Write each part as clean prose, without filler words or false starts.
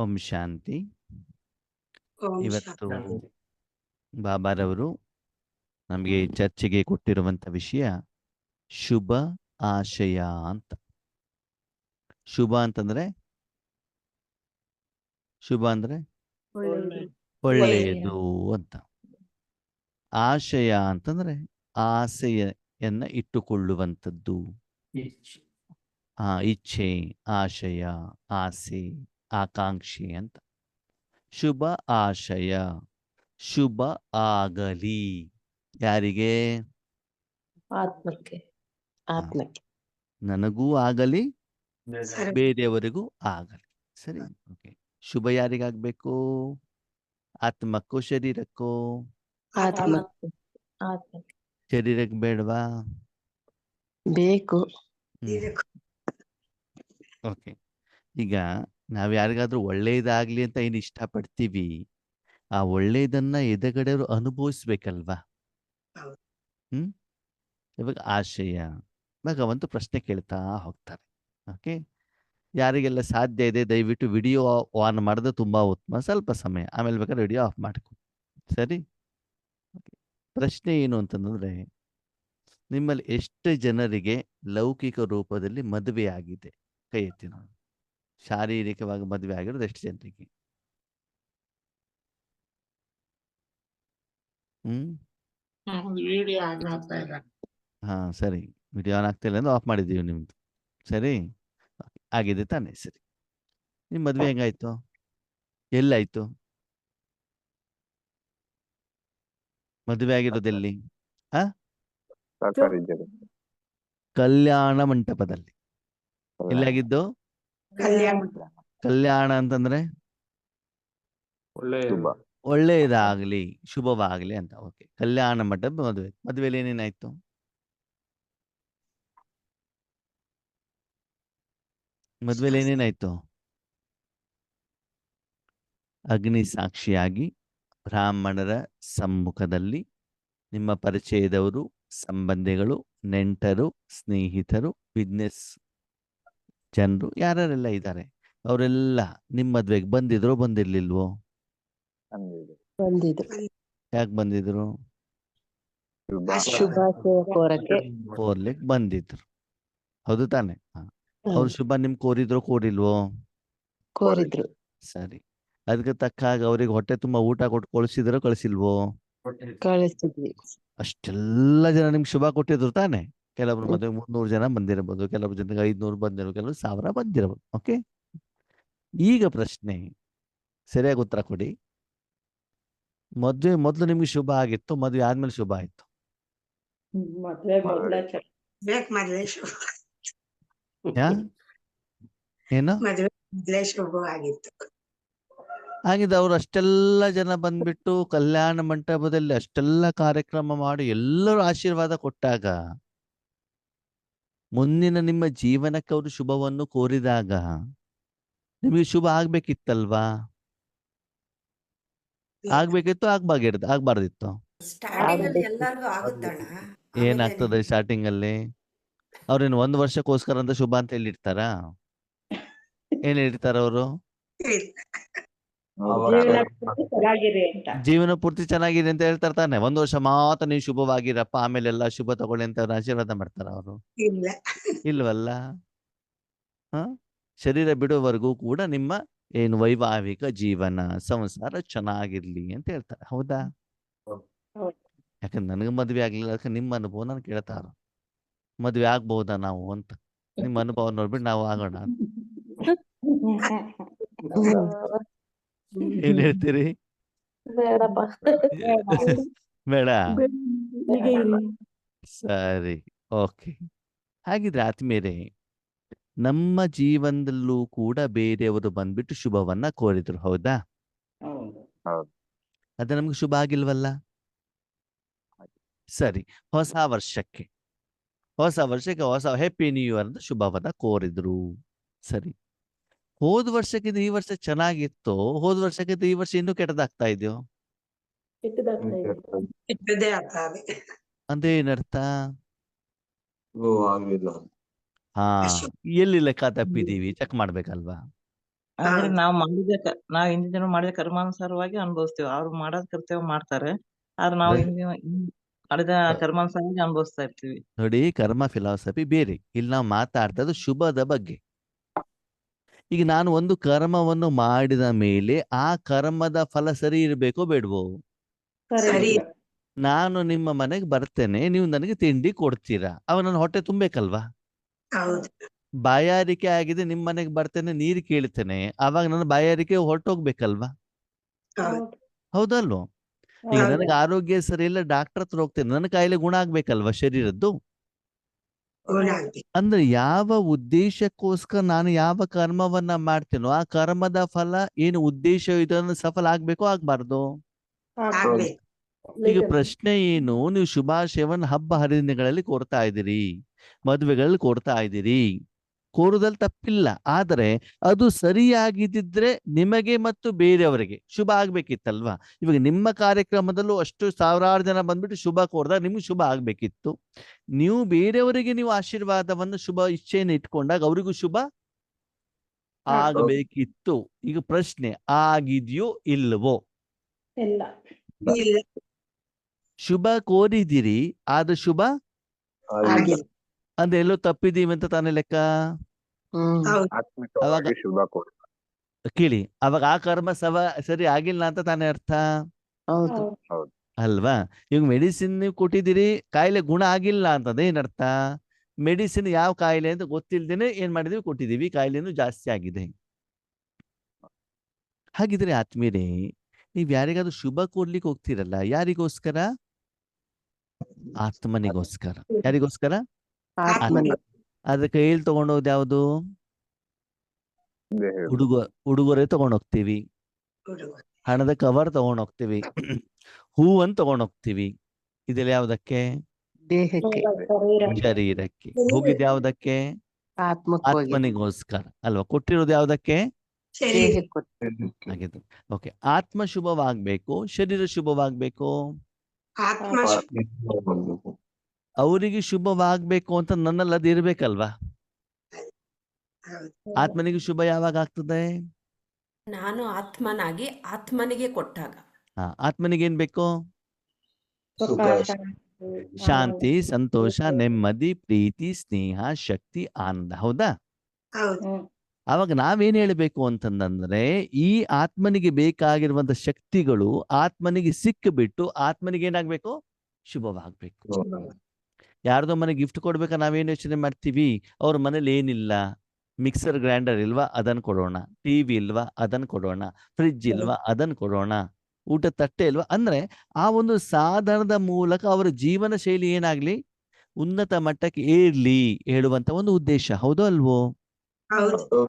ಓಂ ಶಾಂತಿ. ಓಂ ಇವತ್ತು ಶಾಂತಿ. ಬಾಬಾರವರು ನಮಗೆ ಚರ್ಚೆಗೆ ಕೊಟ್ಟಿರುವಂತ ವಿಷಯ ಶುಭ ಆಶಯ ಅಂತ. ಶುಭ ಅಂತಂದ್ರೆ ಒಳ್ಳೆಯದು ಅಂತ. ಆಶಯ ಅಂತಂದ್ರೆ ಆಸೆಯನ್ನ ಇಟ್ಟುಕೊಳ್ಳುವಂಥದ್ದು. ಇಚ್ಛೆ, ಆಶಯ, ಆಸೆ, ಆಕಾಂಕ್ಷೆ ಅಂತ. ಶುಭ ಆಶಯ, ಶುಭ ಆಗಲಿ. ಯಾರಿಗೆ? ಆತ್ಮಕ್ಕೆ. ನನಗೂ ಆಗಲಿ, ಬೇರೆಯವರಿಗೂ ಆಗಲಿ. ಸರಿ, ಓಕೆ. ಶುಭ ಯಾರಿಗಾಗಬೇಕು? ಆತ್ಮಕ್ಕೂ ಶರೀರಕ್ಕೂ? ಶರೀರಕ್ಕೆ ಬೇಡವಾ? ಬೇಕು. ಓಕೆ. ಈಗ ನಾವ್ ಯಾರಿಗಾದ್ರೂ ಒಳ್ಳೇದಾಗ್ಲಿ ಅಂತ ಏನ್ ಇಷ್ಟಪಡ್ತೀವಿ, ಆ ಒಳ್ಳೇದನ್ನ ಎದುರುಗಡೆಯವರು ಅನುಭವಿಸ್ಬೇಕಲ್ವಾ? ಇವಾಗ ಆಶಯ, ಭಗವಂತ ಪ್ರಶ್ನೆ ಕೇಳ್ತಾ ಹೋಗ್ತಾರೆ. ಓಕೆ, ಯಾರಿಗೆಲ್ಲ ಸಾಧ್ಯ ಇದೆ ದಯವಿಟ್ಟು ವಿಡಿಯೋ ಆನ್ ಮಾಡಿದ್ರೆ ತುಂಬಾ ಉತ್ತಮ. ಸ್ವಲ್ಪ ಸಮಯ ಆಮೇಲೆ ಬೇಕಾದ್ರೆ ವಿಡಿಯೋ ಆಫ್ ಮಾಡ್ಕೊ. ಸರಿ. ಪ್ರಶ್ನೆ ಏನು ಅಂತಂದ್ರೆ, ನಿಮ್ಮಲ್ಲಿ ಎಷ್ಟು ಜನರಿಗೆ ಲೌಕಿಕ ರೂಪದಲ್ಲಿ ಮದುವೆ ಆಗಿದೆ? ಕೈ ಎತ್ತಿ ನೋಡಿ. ಶಾರೀರಿಕವಾಗಿ ಮದುವೆ ಆಗಿರೋದು ಎಷ್ಟು ಜನರಿಗೆ? ಹಾ, ಸರಿ. ವಿಡಿಯೋ ಆನ್ ಆಗ್ತಿಲ್ಲ ಅಂದ್ರೆ ಆಫ್ ಮಾಡಿದ್ದೀವಿ ನಿಮ್ದು. ಸರಿ, ಆಗಿದೆ ತಾನೆ? ಸರಿ. ನಿಮ್ ಮದ್ವೆ ಹೆಂಗಾಯ್ತು? ಎಲ್ಲಾಯ್ತು ಮದುವೆ ಆಗಿರೋದೆಲ್ಲಿ? ಕಲ್ಯಾಣ ಮಂಟಪದಲ್ಲಿ. ಎಲ್ಲಾಗಿದ್ದು? ಕಲ್ಯಾಣ ಅಂತಂದ್ರೆ ಒಳ್ಳೆಯದಾಗ್ಲಿ, ಶುಭವಾಗ್ಲಿ ಅಂತ. ಓಕೆ, ಕಲ್ಯಾಣ ಮಂಟಪ ಮದುವೆ. ಮದುವೆಲಿ ಏನೇನಾಯ್ತು? ಮದುವೆಲಿ ಏನೇನಾಯ್ತು? ಅಗ್ನಿ ಸಾಕ್ಷಿಯಾಗಿ ಬ್ರಾಹ್ಮಣರ ಸಮ್ಮುಖದಲ್ಲಿ ನಿಮ್ಮ ಪರಿಚಯದವರು, ಸಂಬಂಧಿಗಳು, ನೆಂಟರು, ಸ್ನೇಹಿತರು, ಬಿಸ್ನೆಸ್ ಜನರು ಯಾರೆಲ್ಲ ಇದ್ದಾರೆ ಅವರೆಲ್ಲ ನಿಮ್ಮ ಮದ್ವೆಗೆ ಬಂದಿದ್ರು ಬಂದಿರ್ಲಿಲ್ವೋ? ಯಾಕೆ ಬಂದಿದ್ರು? ಕೋರ್ಲಿಕ್ಕೆ ಬಂದಿದ್ರು. ಹೌದು ತಾನೆ? ಅವ್ರು ಶುಭ ನಿಮ್ ಕೋರಿಲ್ವೋ? ಕೋರಿದ್ರು. ಸರಿ. ಅದಕ್ಕೆ ತಕ್ಕ ಹಾಗೆ ಅವ್ರಿಗೆ ಹೊಟ್ಟೆ ತುಂಬಾ ಊಟ ಕೊಟ್ಟು ಕಳಿಸಿದ್ರು ಕಳಿಸಿಲ್ವೋ? ಕಳಿಸಿದ್ವಿ. ಅಷ್ಟೆಲ್ಲ ಜನ ನಿಮ್ಗೆ ಶುಭ ಕೊಟ್ಟಿದ್ರು ತಾನೆ? ಕೆಲವ್ರು ಮದುವೆ 300 ಜನ ಬಂದಿರಬಹುದು, ಕೆಲವ್ರ ಜನಕ್ಕೆ 500 ಬಂದಿರೋ, ಕೆಲವರು 1000 ಬಂದಿರಬಹುದು. ಓಕೆ, ಈಗ ಪ್ರಶ್ನೆ ಸರಿಯಾಗಿ ಉತ್ತರ ಕೊಡಿ. ಮದುವೆ ಮೊದಲು ನಿಮ್ಗೆ ಶುಭ ಆಗಿತ್ತು, ಮದುವೆ ಆದ್ಮೇಲೆ ಶುಭ ಆಯ್ತು? ಏನು ಹಾಗಿದ್ದು? ಅವ್ರು ಅಷ್ಟೆಲ್ಲ ಜನ ಬಂದ್ಬಿಟ್ಟು ಕಲ್ಯಾಣ ಮಂಟಪದಲ್ಲಿ ಅಷ್ಟೆಲ್ಲ ಕಾರ್ಯಕ್ರಮ ಮಾಡಿ ಎಲ್ಲರೂ ಆಶೀರ್ವಾದ ಕೊಟ್ಟಾಗ, ಮುಂದಿನ ನಿಮ್ಮ ಜೀವನಕ್ಕೆ ಅವರು ಶುಭವನ್ನು ಕೋರಿದಾಗ ನಿಮಗೆ ಶುಭ ಆಗ್ಬೇಕಿತ್ತಲ್ವಾ? ಆಗ್ಬೇಕಿತ್ತು, ಆಗ್ಬಾರ್ದಿತ್ತು? ಏನಾಗ್ತದೆ ಸ್ಟಾರ್ಟಿಂಗ್ ಅಲ್ಲಿ? ಅವ್ರೇನು 1 ವರ್ಷಕ್ಕೋಸ್ಕರ ಅಂತ ಶುಭ ಅಂತ ಹೇಳಿರ್ತಾರ? ಏನ್ ಹೇಳಿರ್ತಾರ ಅವರು? ಜೀವನ ಪೂರ್ತಿ ಚೆನ್ನಾಗಿದೆ ಅಂತ ಹೇಳ್ತಾರೆ ತಾನೆ. 1 ವರ್ಷ ಮಾತ್ರ ನೀವು ಶುಭವಾಗಿರಪ್ಪ, ಆಮೇಲೆ ಎಲ್ಲ ಶುಭ ತಗೊಳ್ಳಿ ಅಂತ ಅವ್ರು ಆಶೀರ್ವಾದ ಮಾಡ್ತಾರ? ಅವರು ಇಲ್ವಲ್ಲ. ಶರೀರ ಬಿಡುವವರೆಗೂ ಕೂಡ ನಿಮ್ಮ ಏನು ವೈವಾಹಿಕ ಜೀವನ, ಸಂಸಾರ ಚೆನ್ನಾಗಿರ್ಲಿ ಅಂತ ಹೇಳ್ತಾರೆ. ಹೌದಾ? ಯಾಕಂದ್ರೆ ನನಗೆ ಮದ್ವೆ ಆಗ್ಲಿಲ್ಲ, ಅದಕ್ಕೆ ನಿಮ್ಮ ಅನುಭವ ನಾನು ಕೇಳ್ತಾರ. ಮದ್ವೆ ಆಗ್ಬಹುದಾ ನಾವು ಅಂತ? ನಿಮ್ಮ ಅನುಭವ ನೋಡ್ಬಿಟ್ಟು ನಾವು ಆಗೋಣ. ಏನ್ ಹೇಳ್ತೀರಿ? ಬೇಡ? ಸರಿ, ಓಕೆ. ಹಾಗಿದ್ರೆ ಆತ್ಮೀಯರೇ, ನಮ್ಮ ಜೀವನದಲ್ಲೂ ಕೂಡ ಬೇರೆಯವರು ಬಂದ್ಬಿಟ್ಟು ಶುಭವನ್ನ ಕೋರಿದ್ರು. ಹೌದಾ? ಅದು ನಮ್ಗೆ ಶುಭ ಆಗಿಲ್ವಲ್ಲ? ಸರಿ, ಹೊಸ ವರ್ಷಕ್ಕೆ ಹೊಸ ಹ್ಯಾಪಿ ನ್ಯೂ ಇಯರ್ ಅಂತ ಶುಭವನ್ನ ಕೋರಿದ್ರು. ಸರಿ, ಹೋದ ವರ್ಷಕ್ಕಿಂತ ಈ ವರ್ಷ ಚೆನ್ನಾಗಿತ್ತು, ಹೋದ ವರ್ಷಕ್ಕಿಂತ ಈ ವರ್ಷ ಇನ್ನೂ ಕೆಟ್ಟದಾಗ್ತಾ ಇದೆಯೋ? ಅಂದ್ರೆ ಏನರ್ಥ? ಎಲ್ಲಿ ಲೆಕ್ಕ ತಪ್ಪಿದೀವಿ ಚೆಕ್ ಮಾಡ್ಬೇಕಲ್ವಾ? ಆದ್ರೆ ಹೌದು. ನಾವ್ ಹಿಂದಿನ ಜನ ಮಾಡಿದ ಕರ್ಮಾನುಸಾರವಾಗಿ ಅನುಭವಿಸ್ತೀವಿ. ಅವ್ರು ಮಾಡೋದ್ ಕರ್ತವ್ಯ ಮಾಡ್ತಾರೆ. ಆದ್ರೆ ನಾವು ಮಾಡಿದ ಕರ್ಮಾನುಸಾರವಾಗಿ ಅನುಭವಿಸ್ತಾ ಇರ್ತೀವಿ. ನೋಡಿ, ಕರ್ಮ ಫಿಲಾಸಫಿ ಬೇರೆ. ಇಲ್ಲಿ ನಾವು ಮಾತಾಡ್ತಾ ಇರೋದು ಶುಭದ ಬಗ್ಗೆ. ಈಗ ನಾನು ಒಂದು ಕರ್ಮವನ್ನು ಮಾಡಿದ ಮೇಲೆ ಆ ಕರ್ಮದ ಫಲ ಸರಿ ಇರಬೇಕೋ ಬೇಡವೋ? ಸರಿ. ನಾನು ನಿಮ್ಮ ಮನೆಗೆ ಬರ್ತೇನೆ, ನೀವು ನನಗೆ ತಿಂಡಿ ಕೊಡ್ತೀರಾ, ಅವಾಗ ನನ್ನ ಹೊಟ್ಟೆ ತುಂಬಬೇಕಲ್ವಾ? ಹೌದು. ಬಾಯಾರಿಕೆ ಆಗಿದೆ, ನಿಮ್ಮ ಮನೆಗೆ ಬರ್ತೇನೆ, ನೀರು ಕೇಳ್ತೇನೆ, ಅವಾಗ ನನ್ನ ಬಾಯಾರಿಕೆ ಹೊರಟೋಗ್ಬೇಕಲ್ವಾ? ಹೌದು. ಹೌದಲ್ವೋ? ಈಗ ಹೌದು. ನನಗೆ ಆರೋಗ್ಯ ಸರಿ ಇಲ್ಲ, ಡಾಕ್ಟರ್ ಹತ್ರ ಹೋಗ್ತೇನೆ, ನನ್ನ ಕಾಯಿಲೆ ಗುಣ ಆಗ್ಬೇಕಲ್ವಾ ಶರೀರದ್ದು? ಗುಣ ಆಗ್ಬೇಕು. ಅಂದ್ರೆ ಯಾವ ಉದ್ದೇಶಕ್ಕೋಸ್ಕರ ನಾನು ಯಾವ ಕರ್ಮವನ್ನ ಮಾಡ್ತೇನೋ ಆ ಕರ್ಮದ ಫಲ ಏನು ಉದ್ದೇಶ ಇದನ್ನು ಸಫಲ ಆಗ್ಬೇಕೋ ಆಗ್ಬಾರ್ದು? ಆಗ್ಬೇಕು. ಈಗ ಪ್ರಶ್ನೆ ಏನು, ನೀವು ಶುಭಾಶಯವನ್ನ ಹಬ್ಬ ಹರಿದಿನಗಳಲ್ಲಿ ಕೋರ್ತಾ ಇದ್ದೀರಿ, ಮದುವೆಗಳಲ್ಲಿ ಕೋರ್ತಾ ಇದ್ದೀರಿ, ಕೋರುದಲ್ಲಿ ತಪ್ಪಿಲ್ಲ. ಆದರೆ ಅದು ಸರಿಯಾಗಿದ್ದಿದ್ರೆ ನಿಮಗೆ ಮತ್ತು ಬೇರೆಯವರಿಗೆ ಶುಭ ಆಗ್ಬೇಕಿತ್ತಲ್ವಾ? ಇವಾಗ ನಿಮ್ಮ ಕಾರ್ಯಕ್ರಮದಲ್ಲೂ ಅಷ್ಟು ಸಾವಿರಾರು ಜನ ಬಂದ್ಬಿಟ್ಟು ಶುಭ ಕೋರ್ದಾಗ ನಿಮ್ಗೆ ಶುಭ ಆಗ್ಬೇಕಿತ್ತು. ನೀವು ಬೇರೆಯವರಿಗೆ ನೀವು ಆಶೀರ್ವಾದವನ್ನು ಶುಭ ಇಚ್ಛೆಯನ್ನು ಇಟ್ಕೊಂಡಾಗ ಅವರಿಗೂ ಶುಭ ಆಗಬೇಕಿತ್ತು. ಈಗ ಪ್ರಶ್ನೆ, ಆಗಿದೆಯೋ ಇಲ್ವೋ? ಇಲ್ಲ. ಶುಭ ಕೋರಿದಿರಿ, ಆದ್ರೆ ಶುಭ ಆಗಿಲ್ಲ. ಅಂದ್ರೆ ಎಲ್ಲೋ ತಪ್ಪಿದೀವಿ ಅಂತ ತಾನೇ ಲೆಕ್ಕ. ಹೌದು. ಆತ್ಮಿಕವಾಗಿ ಶುಭ ಕೋರ. ಕೇಳಿ, ಅವಾಗ ಆ ಕರ್ಮ ಸರಿ ಆಗಿಲ್ಲ ಅಂತ ತಾನೇ ಅರ್ಥ ಹೌದು. ಅಲ್ವಾ? ಇವಾಗ ಮೆಡಿಸಿನ್ ನೀವು ಕೊಟ್ಟಿದ್ದೀರಿ, ಕಾಯಿಲೆ ಗುಣ ಆಗಿಲ್ಲ ಅಂತಂದ್ರೆ ಏನರ್ಥ? ಮೆಡಿಸಿನ್ ಯಾವ ಕಾಯಿಲೆ ಅಂತ ಗೊತ್ತಿಲ್ದೇನೆ ಏನ್ ಮಾಡಿದೀವಿ, ಕೊಟ್ಟಿದೀವಿ, ಕಾಯಿಲೆನೂ ಜಾಸ್ತಿ ಆಗಿದೆ. ಹಾಗಿದ್ರೆ ಆತ್ಮೀಯರೇ, ನೀವ್ ಯಾರಿಗಾದ್ರೂ ಶುಭ ಕೋರ್ಲಿಕ್ಕೆ ಹೋಗ್ತೀರಲ್ಲ, ಯಾರಿಗೋಸ್ಕರ? ಆತ್ಮನಿಗೋಸ್ಕರ. ಯಾರಿಗೋಸ್ಕರ? ಆತ್ಮನಿಗೆ. ಅದ್ರ ಕೈಯಲ್ಲಿ ತಗೊಂಡೋದ್ ಯಾವುದು? ಉಡುಗೊರೆ ತಗೊಂಡೋಗ್ತೀವಿ, ಹುಡುಗ. ಹಣದ ಕವರ್ ತಗೊಂಡೋಗ್ತೀವಿ, ಹೂವನ್ನು ತಗೊಂಡೋಗ್ತೀವಿ. ಇದೆಲ್ಲ ಯಾವ್ದಕ್ಕೆ? ದೇಹಕ್ಕೆ. ಶರೀರಕ್ಕೆ. ಹೋಗಿದ್ ಯಾವ್ದಕ್ಕೆ? ಆತ್ಮಕ್ಕೆ. ಆತ್ಮನಿಗೋಸ್ಕರ ಅಲ್ವಾ? ಕೊಟ್ಟಿರೋದು ಯಾವ್ದಕ್ಕೆ? ಸರಿ. ದೇಹಕ್ಕೆ. ಹಾಗಿದ್ದು ಓಕೆ. ಆತ್ಮ ಶುಭವಾಗ್ಬೇಕು, ಶರೀರ ಶುಭವಾಗ್ಬೇಕು. ಆತ್ಮ ಅವರಿಗೆ ಶುಭವಾಗ್ಬೇಕು ಅಂತ ನನ್ನಲ್ಲಿ ಅದು ಇರ್ಬೇಕಲ್ವಾ? ಹೌದು. ಆತ್ಮನಿಗೆ ಶುಭ ಯಾವಾಗ ಆಗ್ತದೆ? ನಾನು ಆತ್ಮನಾಗಿ ಆತ್ಮನಿಗೆ ಕೊಟ್ಟಾಗ. ಆತ್ಮನಿಗೆ ಏನ್ ಬೇಕು? ಶಾಂತಿ, ಸಂತೋಷ, ನೆಮ್ಮದಿ, ಪ್ರೀತಿ, ಸ್ನೇಹ, ಶಕ್ತಿ, ಆನಂದ. ಹೌದಾ? ಹೌದು. ಅವಾಗ ನಾವೇನ್ ಹೇಳ್ಬೇಕು ಅಂತಂದ್ರೆ, ಈ ಆತ್ಮನಿಗೆ ಬೇಕಾಗಿರುವಂತ ಶಕ್ತಿಗಳು ಆತ್ಮನಿಗೆ ಸಿಕ್ಕಿಬಿಟ್ಟು ಆತ್ಮನಿಗೆ ಏನಾಗ್ಬೇಕು? ಶುಭವಾಗ್ಬೇಕು. ಯಾರ್ದೋ ಮನೆ ಗಿಫ್ಟ್ ಕೊಡ್ಬೇಕಾ ನಾವೇನು ಯೋಚನೆ ಮಾಡ್ತೀವಿ? ಅವ್ರ ಮನೇಲಿ ಏನಿಲ್ಲ, ಮಿಕ್ಸರ್ ಗ್ರೈಂಡರ್ ಇಲ್ವಾ, ಅದನ್ನ ಕೊಡೋಣ, ಟಿವಿ ಇಲ್ವಾ, ಅದನ್ನ ಕೊಡೋಣ, ಫ್ರಿಡ್ಜ್ ಇಲ್ವಾ, ಅದನ್ನ ಕೊಡೋಣ, ಊಟ ತಟ್ಟೆ ಇಲ್ವಾ. ಅಂದ್ರೆ ಆ ಒಂದು ಸಾಧನದ ಮೂಲಕ ಅವರ ಜೀವನ ಶೈಲಿ ಏನಾಗ್ಲಿ, ಉನ್ನತ ಮಟ್ಟಕ್ಕೆ ಏರ್ಲಿ ಹೇಳುವಂತ ಒಂದು ಉದ್ದೇಶ. ಹೌದೋ ಅಲ್ವೋ? ಹೌದು.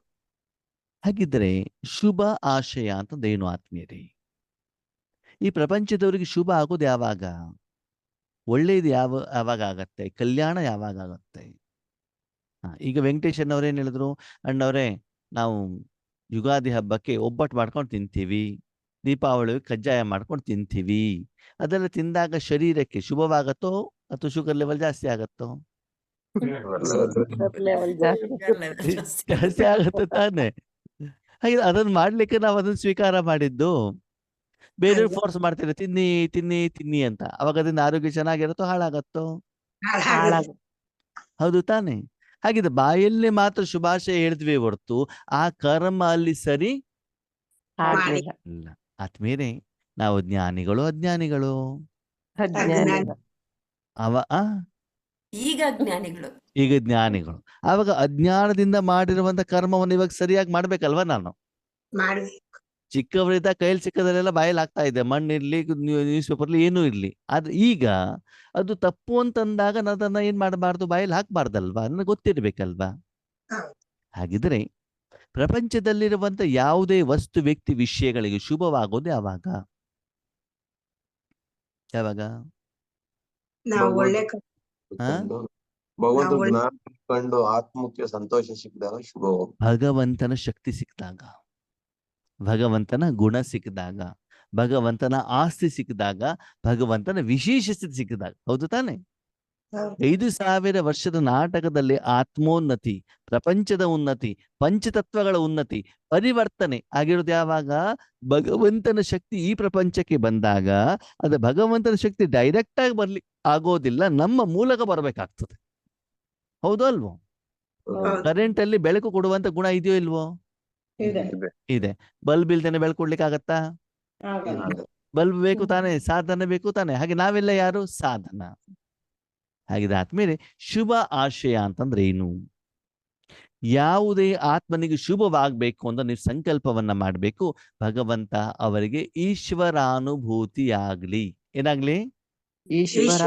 ಹಾಗಿದ್ರೆ ಶುಭ ಆಶಯ ಅಂತಂದೇನು ಆತ್ಮೀಯರೇ? ಈ ಪ್ರಪಂಚದವರಿಗೆ ಶುಭ ಆಗೋದು ಯಾವಾಗ? ಒಳ್ಳೇದು ಯಾವಾಗ ಆಗತ್ತೆ? ಕಲ್ಯಾಣ ಯಾವಾಗ ಆಗತ್ತೆ? ಈಗ ವೆಂಕಟೇಶ್ ಅಣ್ಣವ್ರು ಏನ್ ಹೇಳಿದ್ರು? ಅಣ್ಣವ್ರೆ, ನಾವು ಯುಗಾದಿ ಹಬ್ಬಕ್ಕೆ ಒಬ್ಬಟ್ಟು ಮಾಡ್ಕೊಂಡು ತಿಂತೀವಿ, ದೀಪಾವಳಿ ಕಜ್ಜಾಯ ಮಾಡ್ಕೊಂಡು ತಿಂತೀವಿ. ಅದೆಲ್ಲ ತಿಂದಾಗ ಶರೀರಕ್ಕೆ ಶುಭವಾಗತ್ತೋ ಅಥವಾ ಶುಗರ್ ಲೆವೆಲ್ ಜಾಸ್ತಿ ಆಗತ್ತೋ? ಜಾಸ್ತಿ ಆಗತ್ತೆ ತಾನೆ. ಹಾಗೆ ಅದನ್ನ ಮಾಡ್ಲಿಕ್ಕೆ ನಾವು ಅದನ್ನ ಸ್ವೀಕಾರ ಮಾಡಿದ್ದು. ಬೇರೆಯವ್ರು ಫೋರ್ಸ್ ಮಾಡ್ತಾರೆ, ತಿನ್ನಿ ತಿನ್ನಿ ತಿನ್ನಿ ಅಂತ. ಅವಾಗ ಅದರಿಂದ ಆರೋಗ್ಯ ಚೆನ್ನಾಗಿರುತ್ತೋ ಹಾಳಾಗತ್ತೋ? ಹೌದು ತಾನೆ? ಹಾಗಿದ್ರೆ ಬಾಯಲ್ಲಿ ಮಾತ್ರ ಶುಭಾಶಯ ಹೇಳಿದ್ವಿ ಹೊರತು ಆ ಕರ್ಮ ಅಲ್ಲಿ ಸರಿ ಇಲ್ಲ. ಆತ್ಮೀಯರೇ, ನಾವು ಜ್ಞಾನಿಗಳು ಅಜ್ಞಾನಿಗಳು? ಈಗ ಜ್ಞಾನಿಗಳು. ಈಗ ಜ್ಞಾನಿಗಳು. ಆವಾಗ ಅಜ್ಞಾನದಿಂದ ಮಾಡಿರುವಂತ ಕರ್ಮವನ್ನು ಇವಾಗ ಸರಿಯಾಗಿ ಮಾಡ್ಬೇಕಲ್ವಾ? ನಾನು ಚಿಕ್ಕವರಿದ್ದ ಕೈಯಲ್ಲಿ ಸಿಕ್ಕದಲ್ಲೆಲ್ಲ ಬಾಯಲ್ಲಿ ಆಗ್ತಾ ಇದೆ, ಮಣ್ಣಿರ್ಲಿ, ನ್ಯೂಸ್ ಪೇಪರ್ಲಿ ಏನೂ ಇರ್ಲಿ. ಆದ್ರೆ ಈಗ ಅದು ತಪ್ಪು ಅಂತಂದಾಗ ಅದನ್ನ ಏನ್ ಮಾಡಬಾರ್ದು, ಬಾಯಲ್ಲಿ ಹಾಕ್ಬಾರ್ದಲ್ವಾ? ನನಗೆ ಗೊತ್ತಿರ್ಬೇಕಲ್ವಾ? ಹಾಗಿದ್ರೆ ಪ್ರಪಂಚದಲ್ಲಿರುವಂತ ಯಾವುದೇ ವಸ್ತು, ವ್ಯಕ್ತಿ, ವಿಷಯಗಳಿಗೆ ಶುಭವಾಗೋದು ಯಾವಾಗ? ಯಾವಾಗ? ಕಂಡು ಆತ್ಮಕ್ಕೆ ಸಂತೋಷ ಸಿಕ್ಕಿದಾಗ ಶುಭ. ಭಗವಂತನ ಶಕ್ತಿ ಸಿಕ್ಕಿದಾಗ, ಭಗವಂತನ ಗುಣ ಸಿಕ್ಕಿದಾಗ, ಭಗವಂತನ ಆಸ್ತಿ ಸಿಕ್ಕಿದಾಗ, ಭಗವಂತನ ವಿಶೇಷ ಸ್ಥಿತಿ ಸಿಕ್ಕಿದಾಗ. ಹೌದು ತಾನೆ? ಹೌದು 5,000 ವರ್ಷದ ನಾಟಕದಲ್ಲಿ ಆತ್ಮೋನ್ನತಿ, ಪ್ರಪಂಚದ ಉನ್ನತಿ, ಪಂಚತತ್ವಗಳ ಉನ್ನತಿ, ಪರಿವರ್ತನೆ ಆಗಿರೋದು ಯಾವಾಗ? ಭಗವಂತನ ಶಕ್ತಿ ಈ ಪ್ರಪಂಚಕ್ಕೆ ಬಂದಾಗ ಅದು ಭಗವಂತನ ಶಕ್ತಿ ಡೈರೆಕ್ಟ್ ಆಗಿ ಬರ್ಲಿ ಆಗೋದಿಲ್ಲ, ನಮ್ಮ ಮೂಲಕ ಬರಬೇಕಾಗ್ತದೆ. ಹೌದು ಅಲ್ವೋ? ಹೌದು ಕರೆಂಟ್ ಅಲ್ಲಿ ಬೆಳಕು ಕೊಡುವಂತ ಗುಣ ಇದೆಯೋ ಇಲ್ವೋ? ಇದೆ. ಬಲ್ಬ್ ಇಲ್ದೇನೆ ಬೆಳಕು ಕೊಡ್ಲಿಕ್ಕೆ ಆಗತ್ತಾ? ಬಲ್ಬ್ ಬೇಕು ತಾನೆ, ಸಾಧನ ಬೇಕು ತಾನೆ. ಹಾಗೆ ನಾವೆಲ್ಲ ಯಾರು? ಸಾಧನ. ಹಾಗಿದೆ ಆದ್ಮೇಲೆ ಶುಭ ಆಶಯ ಅಂತಂದ್ರೆ ಏನು? ಯಾವುದೇ ಆತ್ಮನಿಗೆ ಶುಭವಾಗಬೇಕು ಅಂತ ನೀವು ಸಂಕಲ್ಪವನ್ನ ಮಾಡಬೇಕು. ಭಗವಂತ ಅವರಿಗೆ ಈಶ್ವರಾನುಭೂತಿ ಆಗ್ಲಿ. ಏನಾಗ್ಲಿ? ಈಶ್ವರ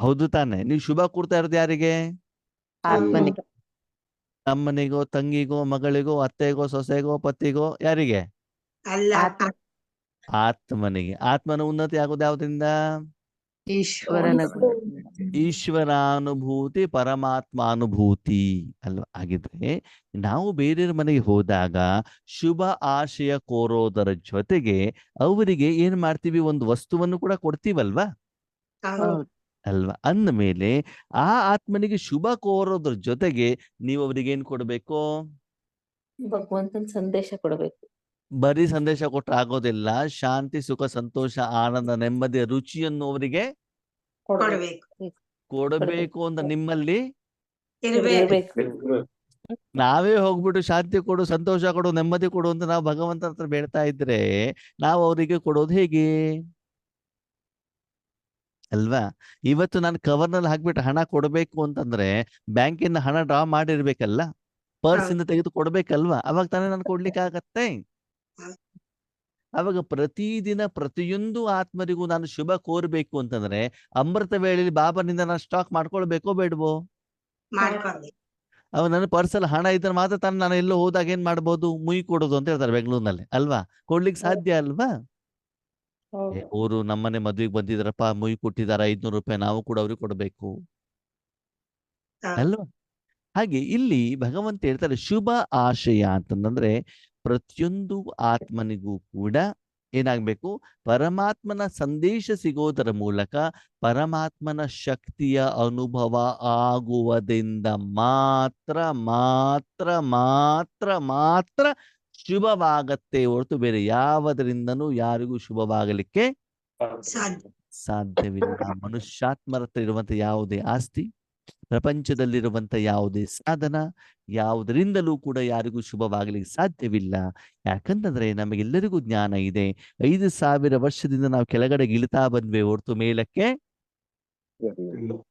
ಹೌದು ತಾನೆ. ನೀವು ಶುಭ ಕೊಡ್ತಾ ಇರೋದು ಯಾರಿಗೆ? ಆತ್ಮನಿಗೆ ಅಮ್ಮನಿಗೋ, ತಂಗಿಗೋ, ಮಗಳಿಗೋ, ಅತ್ತೆಗೋ, ಸೊಸೆಗೋ, ಪತಿಗೋ, ಯಾರಿಗೆ? ಅಲ್ಲ ಆತ್ಮ ಆತ್ಮನಿಗೆ. ಆತ್ಮನ ಉನ್ನತಿ ಆಗೋದು ಯಾವುದರಿಂದ? ಈಶ್ವರನ ಈಶ್ವರಾನುಭೂತಿ, ಪರಮಾತ್ಮಾನುಭೂತಿ ಅಲ್ವಾ? ಆಗಿದ್ರೆ ನಾವು ಬೇರೆಯವ್ರ ಮನೆಗೆ ಹೋದಾಗ ಶುಭ ಆಶಯ ಕೋರೋದರ ಜೊತೆಗೆ ಅವರಿಗೆ ಏನ್ ಮಾಡ್ತೀವಿ? ಒಂದು ವಸ್ತುವನ್ನು ಕೂಡ ಕೊಡ್ತೀವಲ್ವಾ? ಹೌದು ಅಲ್ವಾ? ಅಂದ ಮೇಲೆ ಆ ಆತ್ಮನಿಗೆ ಶುಭ ಕೋರೋದ್ರ ಜೊತೆಗೆ ನೀವು ಅವರಿಗೆ ಏನ್ ಕೊಡ್ಬೇಕು? ಭಗವಂತನ ಸಂದೇಶ ಕೊಡಬೇಕು. ಬರೀ ಸಂದೇಶ ಕೊಟ್ರೆ ಆಗೋದಿಲ್ಲ. ಶಾಂತಿ, ಸುಖ, ಸಂತೋಷ, ಆನಂದ, ನೆಮ್ಮದಿಯ ರುಚಿಯನ್ನು ಅವರಿಗೆ ಕೊಡ್ಬೇಕು ಕೊಡಬೇಕು ಅಂತ ನಿಮ್ಮಲ್ಲಿ ಇರ್ಬೇಕು ನಾವೇ ಹೋಗ್ಬಿಟ್ಟು ಶಾಂತಿ ಕೊಡು, ಸಂತೋಷ ಕೊಡು, ನೆಮ್ಮದಿ ಕೊಡು ಅಂತ ನಾವು ಭಗವಂತನ ಹತ್ರ ಬೇಡ್ತಾ ಇದ್ರೆ ನಾವು ಅವರಿಗೆ ಕೊಡೋದು ಹೇಗೆ? ಅಲ್ವಾ? ಇವತ್ತು ನಾನು ಕವರ್ನಲ್ಲಿ ಹಾಕ್ಬಿಟ್ಟು ಹಣ ಕೊಡಬೇಕು ಅಂತಂದ್ರೆ ಬ್ಯಾಂಕಿಂದ ಹಣ ಡ್ರಾ ಮಾಡಿರ್ಬೇಕಲ್ಲ, ಪರ್ಸ್ ಇಂದ ತೆಗೆದು ಕೊಡ್ಬೇಕಲ್ವಾ? ಅವಾಗ ತಾನೇ ನಾನು ಕೊಡ್ಲಿಕ್ಕೆ ಆಗತ್ತೆ. ಅವಾಗ ಪ್ರತಿದಿನ ಪ್ರತಿಯೊಂದು ಆತ್ಮರಿಗೂ ನಾನು ಶುಭ ಕೋರ್ಬೇಕು ಅಂತಂದ್ರೆ ಅಮೃತ ವೇಳೆಯಲ್ಲಿ ಬಾಬನಿಂದ ನಾನು ಸ್ಟಾಕ್ ಮಾಡ್ಕೊಳ್ಬೇಕೋ ಬೇಡವೋ? ಮಾಡ್ಕೊಳ್ಬೇಕು ಅವಾಗ ನನ್ನ ಪರ್ಸಲ್ಲಿ ಹಣ ಇದ್ರೆ ಮಾತ್ರ ತಾನು ನಾನು ಎಲ್ಲೋ ಹೋದಾಗ ಏನ್ ಮಾಡ್ಬೋದು? ಮುಯಿ ಕೊಡೋದು ಅಂತ ಹೇಳ್ತಾರೆ ಬೆಂಗಳೂರಿನಲ್ಲಿ, ಅಲ್ವಾ? ಕೊಡ್ಲಿಕ್ಕೆ ಸಾಧ್ಯ ಅಲ್ವಾ? ಅವರು ನಮ್ಮನೆ ಮದ್ವೆಗೆ ಬಂದಿದಾರಪ್ಪ, ಮುಯಿ ಕೊಟ್ಟಿದಾರ 500 ರೂಪಾಯಿ, ನಾವು ಕೂಡ ಅವ್ರಿಗೆ ಕೊಡ್ಬೇಕು ಅಲ್ವಾ? ಹಾಗೆ ಇಲ್ಲಿ ಭಗವಂತ ಹೇಳ್ತಾರೆ ಶುಭ ಆಶಯ ಅಂತಂದ್ರೆ ಪ್ರತಿಯೊಂದು ಆತ್ಮನಿಗೂ ಕೂಡ ಏನಾಗ್ಬೇಕು? ಪರಮಾತ್ಮನ ಸಂದೇಶ ಸಿಗೋದರ ಮೂಲಕ ಪರಮಾತ್ಮನ ಶಕ್ತಿಯ ಅನುಭವ ಆಗುವುದರಿಂದ ಮಾತ್ರ ಮಾತ್ರ ಮಾತ್ರ ಮಾತ್ರ ಶುಭವಾಗತ್ತೆ ಹೊರತು ಬೇರೆ ಯಾವುದರಿಂದನೂ ಯಾರಿಗೂ ಶುಭವಾಗಲಿಕ್ಕೆ ಸಾಧ್ಯ ಸಾಧ್ಯವಿಲ್ಲ. ಮನುಷ್ಯಾತ್ಮರ ಹತ್ರ ಇರುವಂತ ಯಾವುದೇ ಆಸ್ತಿ, ಪ್ರಪಂಚದಲ್ಲಿರುವಂತ ಯಾವುದೇ ಸಾಧನ, ಯಾವುದರಿಂದಲೂ ಕೂಡ ಯಾರಿಗೂ ಶುಭವಾಗಲಿಕ್ಕೆ ಸಾಧ್ಯವಿಲ್ಲ. ಯಾಕಂತಂದ್ರೆ ನಮಗೆಲ್ಲರಿಗೂ ಜ್ಞಾನ ಇದೆ. 5,000 ವರ್ಷದಿಂದ ನಾವು ಕೆಳಗಡೆ ಇಳಿತಾ ಬಂದ್ವಿ ಹೊರತು ಮೇಲಕ್ಕೆ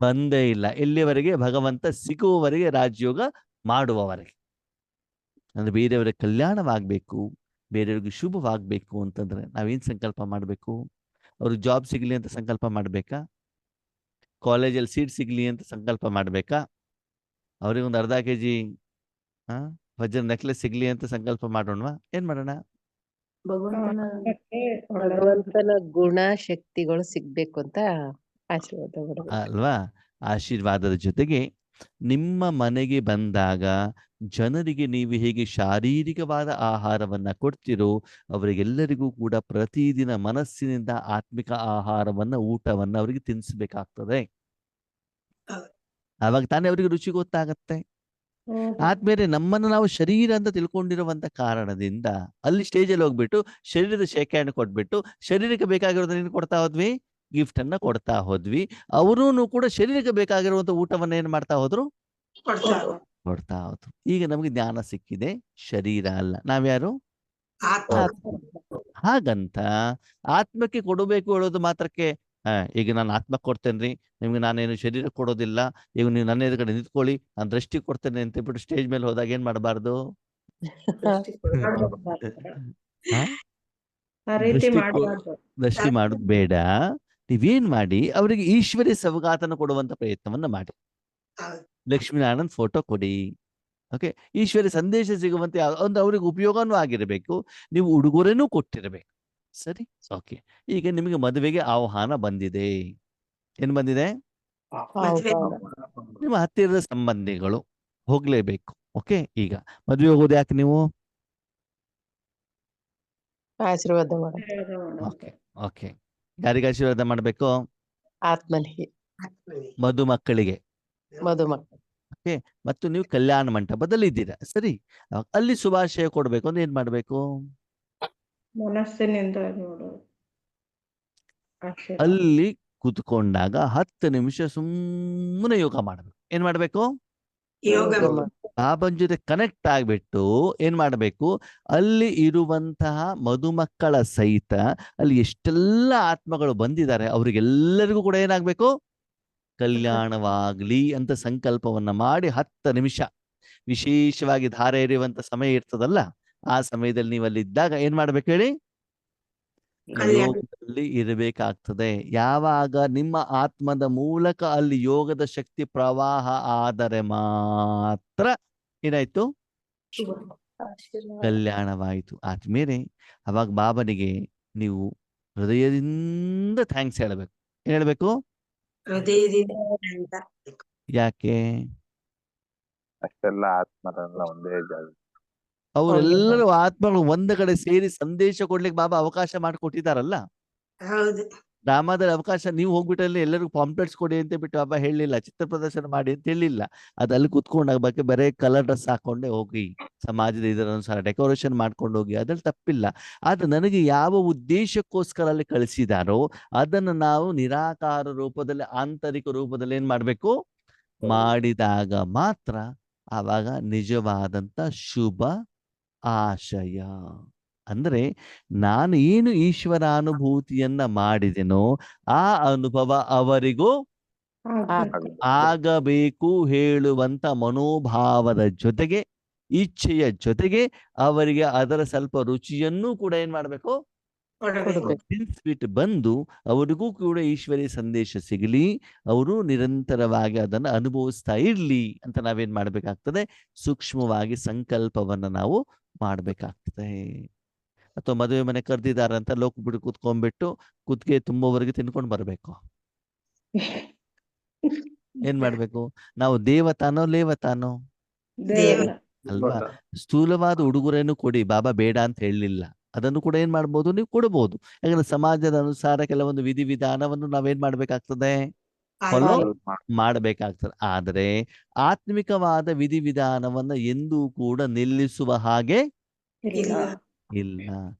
ಬಂದೇ ಇಲ್ಲ. ಎಲ್ಲಿವರೆಗೆ? ಭಗವಂತ ಸಿಗುವವರೆಗೆ, ರಾಜಯೋಗ ಮಾಡುವವರೆಗೆ. ಅಂದ್ರೆ ಬೇರೆಯವರ ಕಲ್ಯಾಣವಾಗಬೇಕು, ಬೇರೆಯವ್ರಿಗೆ ಶುಭವಾಗಬೇಕು ಅಂತಂದ್ರೆ ನಾವೇನ್ ಸಂಕಲ್ಪ ಮಾಡಬೇಕು? ಅವ್ರಿಗೆ ಜಾಬ್ ಸಿಗ್ಲಿ ಅಂತ ಸಂಕಲ್ಪ ಮಾಡ್ಬೇಕಾ? ಕಾಲೇಜಲ್ಲಿ ಸೀಟ್ ಸಿಗ್ಲಿ ಅಂತ ಸಂಕಲ್ಪ ಮಾಡ್ಬೇಕಾ? ಅವ್ರಿಗೆ ಒಂದು ಅರ್ಧ ಕೆಜಿ ವಜ್ರ ನೆಕ್ಲೆಸ್ ಸಿಗ್ಲಿ ಅಂತ ಸಂಕಲ್ಪ ಮಾಡೋಣವಾ? ಏನ್ ಮಾಡೋಣ? ಭಗವಂತನ ಗುಣ ಶಕ್ತಿಗಳು ಸಿಗ್ಬೇಕು ಅಂತ ಆಶೀರ್ವಾದ ಮಾಡ್ಬೇಕು. ಅಲ್ವಾ? ಆಶೀರ್ವಾದದ ಜೊತೆಗೆ ನಿಮ್ಮ ಮನೆಗೆ ಬಂದಾಗ ಜನರಿಗೆ ನೀವು ಹೇಗೆ ಶಾರೀರಿಕವಾದ ಆಹಾರವನ್ನ ಕೊಡ್ತಿರೋ ಅವರಿಗೆಲ್ಲರಿಗೂ ಕೂಡ ಪ್ರತಿದಿನ ಮನಸ್ಸಿನಿಂದ ಆತ್ಮಿಕ ಆಹಾರವನ್ನ, ಊಟವನ್ನ ಅವರಿಗೆ ತಿನ್ನಿಸ್ಬೇಕಾಗ್ತದೆ. ಆವಾಗ ತಾನೇ ಅವರಿಗೆ ರುಚಿ ಗೊತ್ತಾಗತ್ತೆ. ಆದ್ಮೇಲೆ ನಮ್ಮನ್ನು ನಾವು ಶರೀರ ಅಂತ ತಿಳ್ಕೊಂಡಿರುವಂತ ಕಾರಣದಿಂದ ಅಲ್ಲಿ ಸ್ಟೇಜಲ್ಲಿ ಹೋಗ್ಬಿಟ್ಟು ಶರೀರದ ಶೇಖರಣೆ ಕೊಟ್ಬಿಟ್ಟು ಶರೀರಕ್ಕೆ ಬೇಕಾಗಿರೋದನ್ನ ಕೊಡ್ತಾ ಹೋದ್ವಿ, ಗಿಫ್ಟ್ ಅನ್ನ ಕೊಡ್ತಾ ಹೋದ್ವಿ. ಅವರೂ ಕೂಡ ಶರೀರಕ್ಕೆ ಬೇಕಾಗಿರುವಂತ ಊಟವನ್ನ ಏನ್ ಮಾಡ್ತಾ ಹೋದ್ರು? ಕೊಡ್ತಾ ಹೋದ್ರು. ಈಗ ನಮ್ಗೆ ಜ್ಞಾನ ಸಿಕ್ಕಿದೆ, ಶರೀರ ಅಲ್ಲ, ನಾವ್ಯಾರು? ಹಾಗಂತ ಆತ್ಮಕ್ಕೆ ಕೊಡಬೇಕು ಹೇಳೋದು ಮಾತ್ರಕ್ಕೆ ಈಗ ನಾನು ಆತ್ಮ ಕೊಡ್ತೇನ್ರಿ, ನಿಮ್ಗೆ ನಾನೇನು ಶರೀರ ಕೊಡೋದಿಲ್ಲ, ಈಗ ನೀವು ನನ್ನ ಎದುರುಗಡೆ ನಿಂತ್ಕೊಳ್ಳಿ, ನಾನು ದೃಷ್ಟಿ ಕೊಡ್ತೇನೆ ಅಂತ ಹೇಳ್ಬಿಟ್ಟು ಸ್ಟೇಜ್ ಮೇಲೆ ಹೋದಾಗ ಏನ್ ಮಾಡಬಾರ್ದು? ದೃಷ್ಟಿ ಮಾಡೋದು ಬೇಡ. ನೀವೇನ್ ಮಾಡಿ ಅವರಿಗೆ ಈಶ್ವರಿ ಸವಗಾತನ ಕೊಡುವಂತ ಪ್ರಯತ್ನವನ್ನ ಮಾಡಿ. ಲಕ್ಷ್ಮೀನಾರಾಯಣನ್ ಫೋಟೋ ಕೊಡಿ. ಓಕೆ, ಈಶ್ವರಿ ಸಂದೇಶ ಸಿಗುವಂತೆ ಒಂದು ಅವ್ರಿಗೆ ಉಪಯೋಗನೂ ಆಗಿರಬೇಕು, ನೀವು ಉಡುಗೊರೆನೂ ಕೊಟ್ಟಿರಬೇಕು. ಸರಿ, ಓಕೆ. ಈಗ ನಿಮಗೆ ಮದುವೆಗೆ ಆಹ್ವಾನ ಬಂದಿದೆ. ಏನ್ ಬಂದಿದೆ? ನಿಮ್ಮ ಹತ್ತಿರದ ಸಂಬಂಧಿಗಳು ಹೋಗ್ಲೇಬೇಕು. ಓಕೆ, ಈಗ ಮದುವೆ ಹೋಗೋದು ಯಾಕೆ ನೀವು? ಆಶೀರ್ವಾದ ಮಾಡ. ಓಕೆ ಓಕೆ, ಯಾರಿಗೆ ಆಶೀರ್ವಾದ ಮಾಡ್ಬೇಕು? ಆತ್ಮನಿಗೆ ಮದುಮಕ್ಕಳಿಗೆ. ಮದುಮಕ್ಕ ಓಕೆ, ಮತ್ತು ನೀವು ಕಲ್ಯಾಣ ಮಂಟಪದಲ್ಲಿ ಇದ್ದೀರಾ, ಸರಿ. ಅಲ್ಲಿ ಶುಭಾಶಯ ಕೊಡ್ಬೇಕು ಅಂದ್ರೆ ಏನ್ ಮಾಡ್ಬೇಕು? ಮನಸ್ಸಿನಿಂದ ನೋಡು. ಆಶೀರ್ವಾದ. ಅಲ್ಲಿ ಕೂತ್ಕೊಂಡಾಗ 10 ನಿಮಿಷ ಸುಮ್ಮನೆ ಯೋಗ ಮಾಡ್ಬೇಕು. ಏನ್ ಮಾಡ್ಬೇಕು? ಯೋಗ ಬಾಬನ್ ಜೊತೆ ಕನೆಕ್ಟ್ ಆಗ್ಬಿಟ್ಟು ಏನ್ ಮಾಡ್ಬೇಕು? ಅಲ್ಲಿ ಇರುವಂತಹ ಮದುಮಕ್ಕಳ ಸಹಿತ ಅಲ್ಲಿ ಎಷ್ಟೆಲ್ಲ ಆತ್ಮಗಳು ಬಂದಿದ್ದಾರೆ ಅವ್ರಿಗೆಲ್ಲರಿಗೂ ಕೂಡ ಏನಾಗ್ಬೇಕು? ಕಲ್ಯಾಣವಾಗ್ಲಿ ಅಂತ ಸಂಕಲ್ಪವನ್ನ ಮಾಡಿ 10 ನಿಮಿಷ, ವಿಶೇಷವಾಗಿ ಧಾರೆ ಎರೆಯುವಂತ ಸಮಯ ಇರ್ತದಲ್ಲ, ಆ ಸಮಯದಲ್ಲಿ ನೀವು ಅಲ್ಲಿ ಇದ್ದಾಗ ಏನ್ ಮಾಡ್ಬೇಕು ಹೇಳಿ? ಕಲ್ಯಾಣ. ಯೋಗದಲ್ಲಿ ಇರಬೇಕಾಗ್ತದೆ. ಯಾವಾಗ ನಿಮ್ಮ ಆತ್ಮದ ಮೂಲಕ ಅಲ್ಲಿ ಯೋಗದ ಶಕ್ತಿ ಪ್ರವಾಹ ಆದರೆ ಮಾತ್ರ ಏನಾಯ್ತು? ಆಶೀರ್ವಾದ. ಕಲ್ಯಾಣವಾಯಿತು. ಆದ್ಮೇಲೆ ಅವಾಗ ಬಾಬನಿಗೆ ನೀವು ಹೃದಯದಿಂದ ಥ್ಯಾಂಕ್ಸ್ ಹೇಳ್ಬೇಕು. ಏನ್ ಹೇಳ್ಬೇಕು? ಹೃದಯದಿಂದ ಅಂತ. ಯಾಕೆ? ಅಷ್ಟೆಲ್ಲ ಆತ್ಮರೆಲ್ಲ ಒಂದೇ ಜಾಗ. ಅವರೆಲ್ಲರೂ ಆತ್ಮಗಳು ಒಂದ ಕಡೆ ಸೇರಿ ಸಂದೇಶ ಕೊಡ್ಲಿಕ್ಕೆ ಬಾಬಾ ಅವಕಾಶ ಮಾಡಿಕೊಟ್ಟಿದ್ದಾರಲ್ಲ. ಹೌದು. ಡ್ರಾಮಾದಲ್ಲಿ ಅವಕಾಶ, ನೀವು ಹೋಗ್ಬಿಟ್ಟಲ್ಲಿ ಎಲ್ಲರಿಗೂ ಪಾಂಪ್ಲೆಟ್ಸ್ ಕೊಡಿ ಅಂತ ಬಿಟ್ಟು ಬಾಬಾ ಹೇಳಿಲ್ಲ, ಚಿತ್ರ ಪ್ರದರ್ಶನ ಮಾಡಿ ಅಂತ ಹೇಳಿಲ್ಲ. ಅದು ಅಲ್ಲಿ ಕುತ್ಕೊಂಡಾಗ ಬಗ್ಗೆ ಬರೀ ಕಲರ್ ಡ್ರೆಸ್ ಹಾಕೊಂಡೆ ಹೋಗಿ, ಸಮಾಜದ ಇದರ ಅನುಸಾರ ಡೆಕೋರೇಷನ್ ಮಾಡ್ಕೊಂಡು ಹೋಗಿ, ಅದ್ರಲ್ಲಿ ತಪ್ಪಿಲ್ಲ. ಆದ್ರೆ ನನಗೆ ಯಾವ ಉದ್ದೇಶಕ್ಕೋಸ್ಕರ ಅಲ್ಲಿ ಕಳಿಸಿದಾರೋ ಅದನ್ನು ನಾವು ನಿರಾಕಾರ ರೂಪದಲ್ಲಿ, ಆಂತರಿಕ ರೂಪದಲ್ಲಿ ಏನ್ ಮಾಡ್ಬೇಕು? ಮಾಡಿದಾಗ ಮಾತ್ರ ಆವಾಗ ನಿಜವಾದಂತ ಶುಭ ಆಶಯ. ಅಂದ್ರೆ ನಾನು ಏನು ಈಶ್ವರಾನುಭೂತಿಯನ್ನ ಮಾಡಿದೆನೋ ಆ ಅನುಭವ ಅವರಿಗೂ ಆಗಬೇಕು ಹೇಳುವಂತ ಮನೋಭಾವದ ಜೊತೆಗೆ, ಇಚ್ಛೆಯ ಜೊತೆಗೆ ಅವರಿಗೆ ಅದರ ಸ್ವಲ್ಪ ರುಚಿಯನ್ನೂ ಕೂಡ ಏನ್ ಮಾಡ್ಬೇಕು? ತಿನ್ಸ್ಬಿಟ್ಟು ಬಂದು ಅವರಿಗೂ ಕೂಡ ಈಶ್ವರಿ ಸಂದೇಶ ಸಿಗಲಿ, ಅವರು ನಿರಂತರವಾಗಿ ಅದನ್ನು ಅನುಭವಿಸ್ತಾ ಇರ್ಲಿ ಅಂತ ನಾವೇನ್ ಮಾಡ್ಬೇಕಾಗ್ತದೆ? ಸೂಕ್ಷ್ಮವಾಗಿ ಸಂಕಲ್ಪವನ್ನ ನಾವು ಮಾಡ್ಬೇಕಾಗ್ತದೆ. ಅಥವಾ ಮದುವೆ ಮನೆ ಕರೆದಿದ್ದಾರೆ ಅಂತ ಲೋಕ ಬಿಟ್ಟು ಕೂತ್ಕೊಂಡ್ಬಿಟ್ಟು ಕುತ್ತಿಗೆ ತುಂಬುವವರೆಗೆ ತಿನ್ಕೊಂಡು ಬರ್ಬೇಕು. ಏನ್ ಮಾಡ್ಬೇಕು? ನಾವು ದೇವತಾನೋ ಲೇವತಾನೋ? ದೇವರ. ಅಲ್ವಾ? ಸ್ಥೂಲವಾದ ಉಡುಗೊರೆಯನ್ನು ಕೊಡಿ, ಬಾಬಾ ಬೇಡ ಅಂತ ಹೇಳಲಿಲ್ಲ. ಅದನ್ನು ಕೂಡ ಏನ್ ಮಾಡ್ಬೋದು? ನೀವು ಕೊಡಬಹುದು. ಯಾಕಂದ್ರೆ ಸಮಾಜದ ಅನುಸಾರ ಕೆಲವೊಂದು ವಿಧಿವಿಧಾನವನ್ನು ನಾವೇನ್ ಮಾಡ್ಬೇಕಾಗ್ತದೆ? ಫಾಲೋ ಮಾಡ್ಬೇಕಾಗ್ತದೆ. ಆದ್ರೆ ಆತ್ಮಿಕವಾದ ವಿಧಿವಿಧಾನವನ್ನ ಎಂದೂ ಕೂಡ ನಿಲ್ಲಿಸುವ ಹಾಗೆ ಇಲ್ಲ.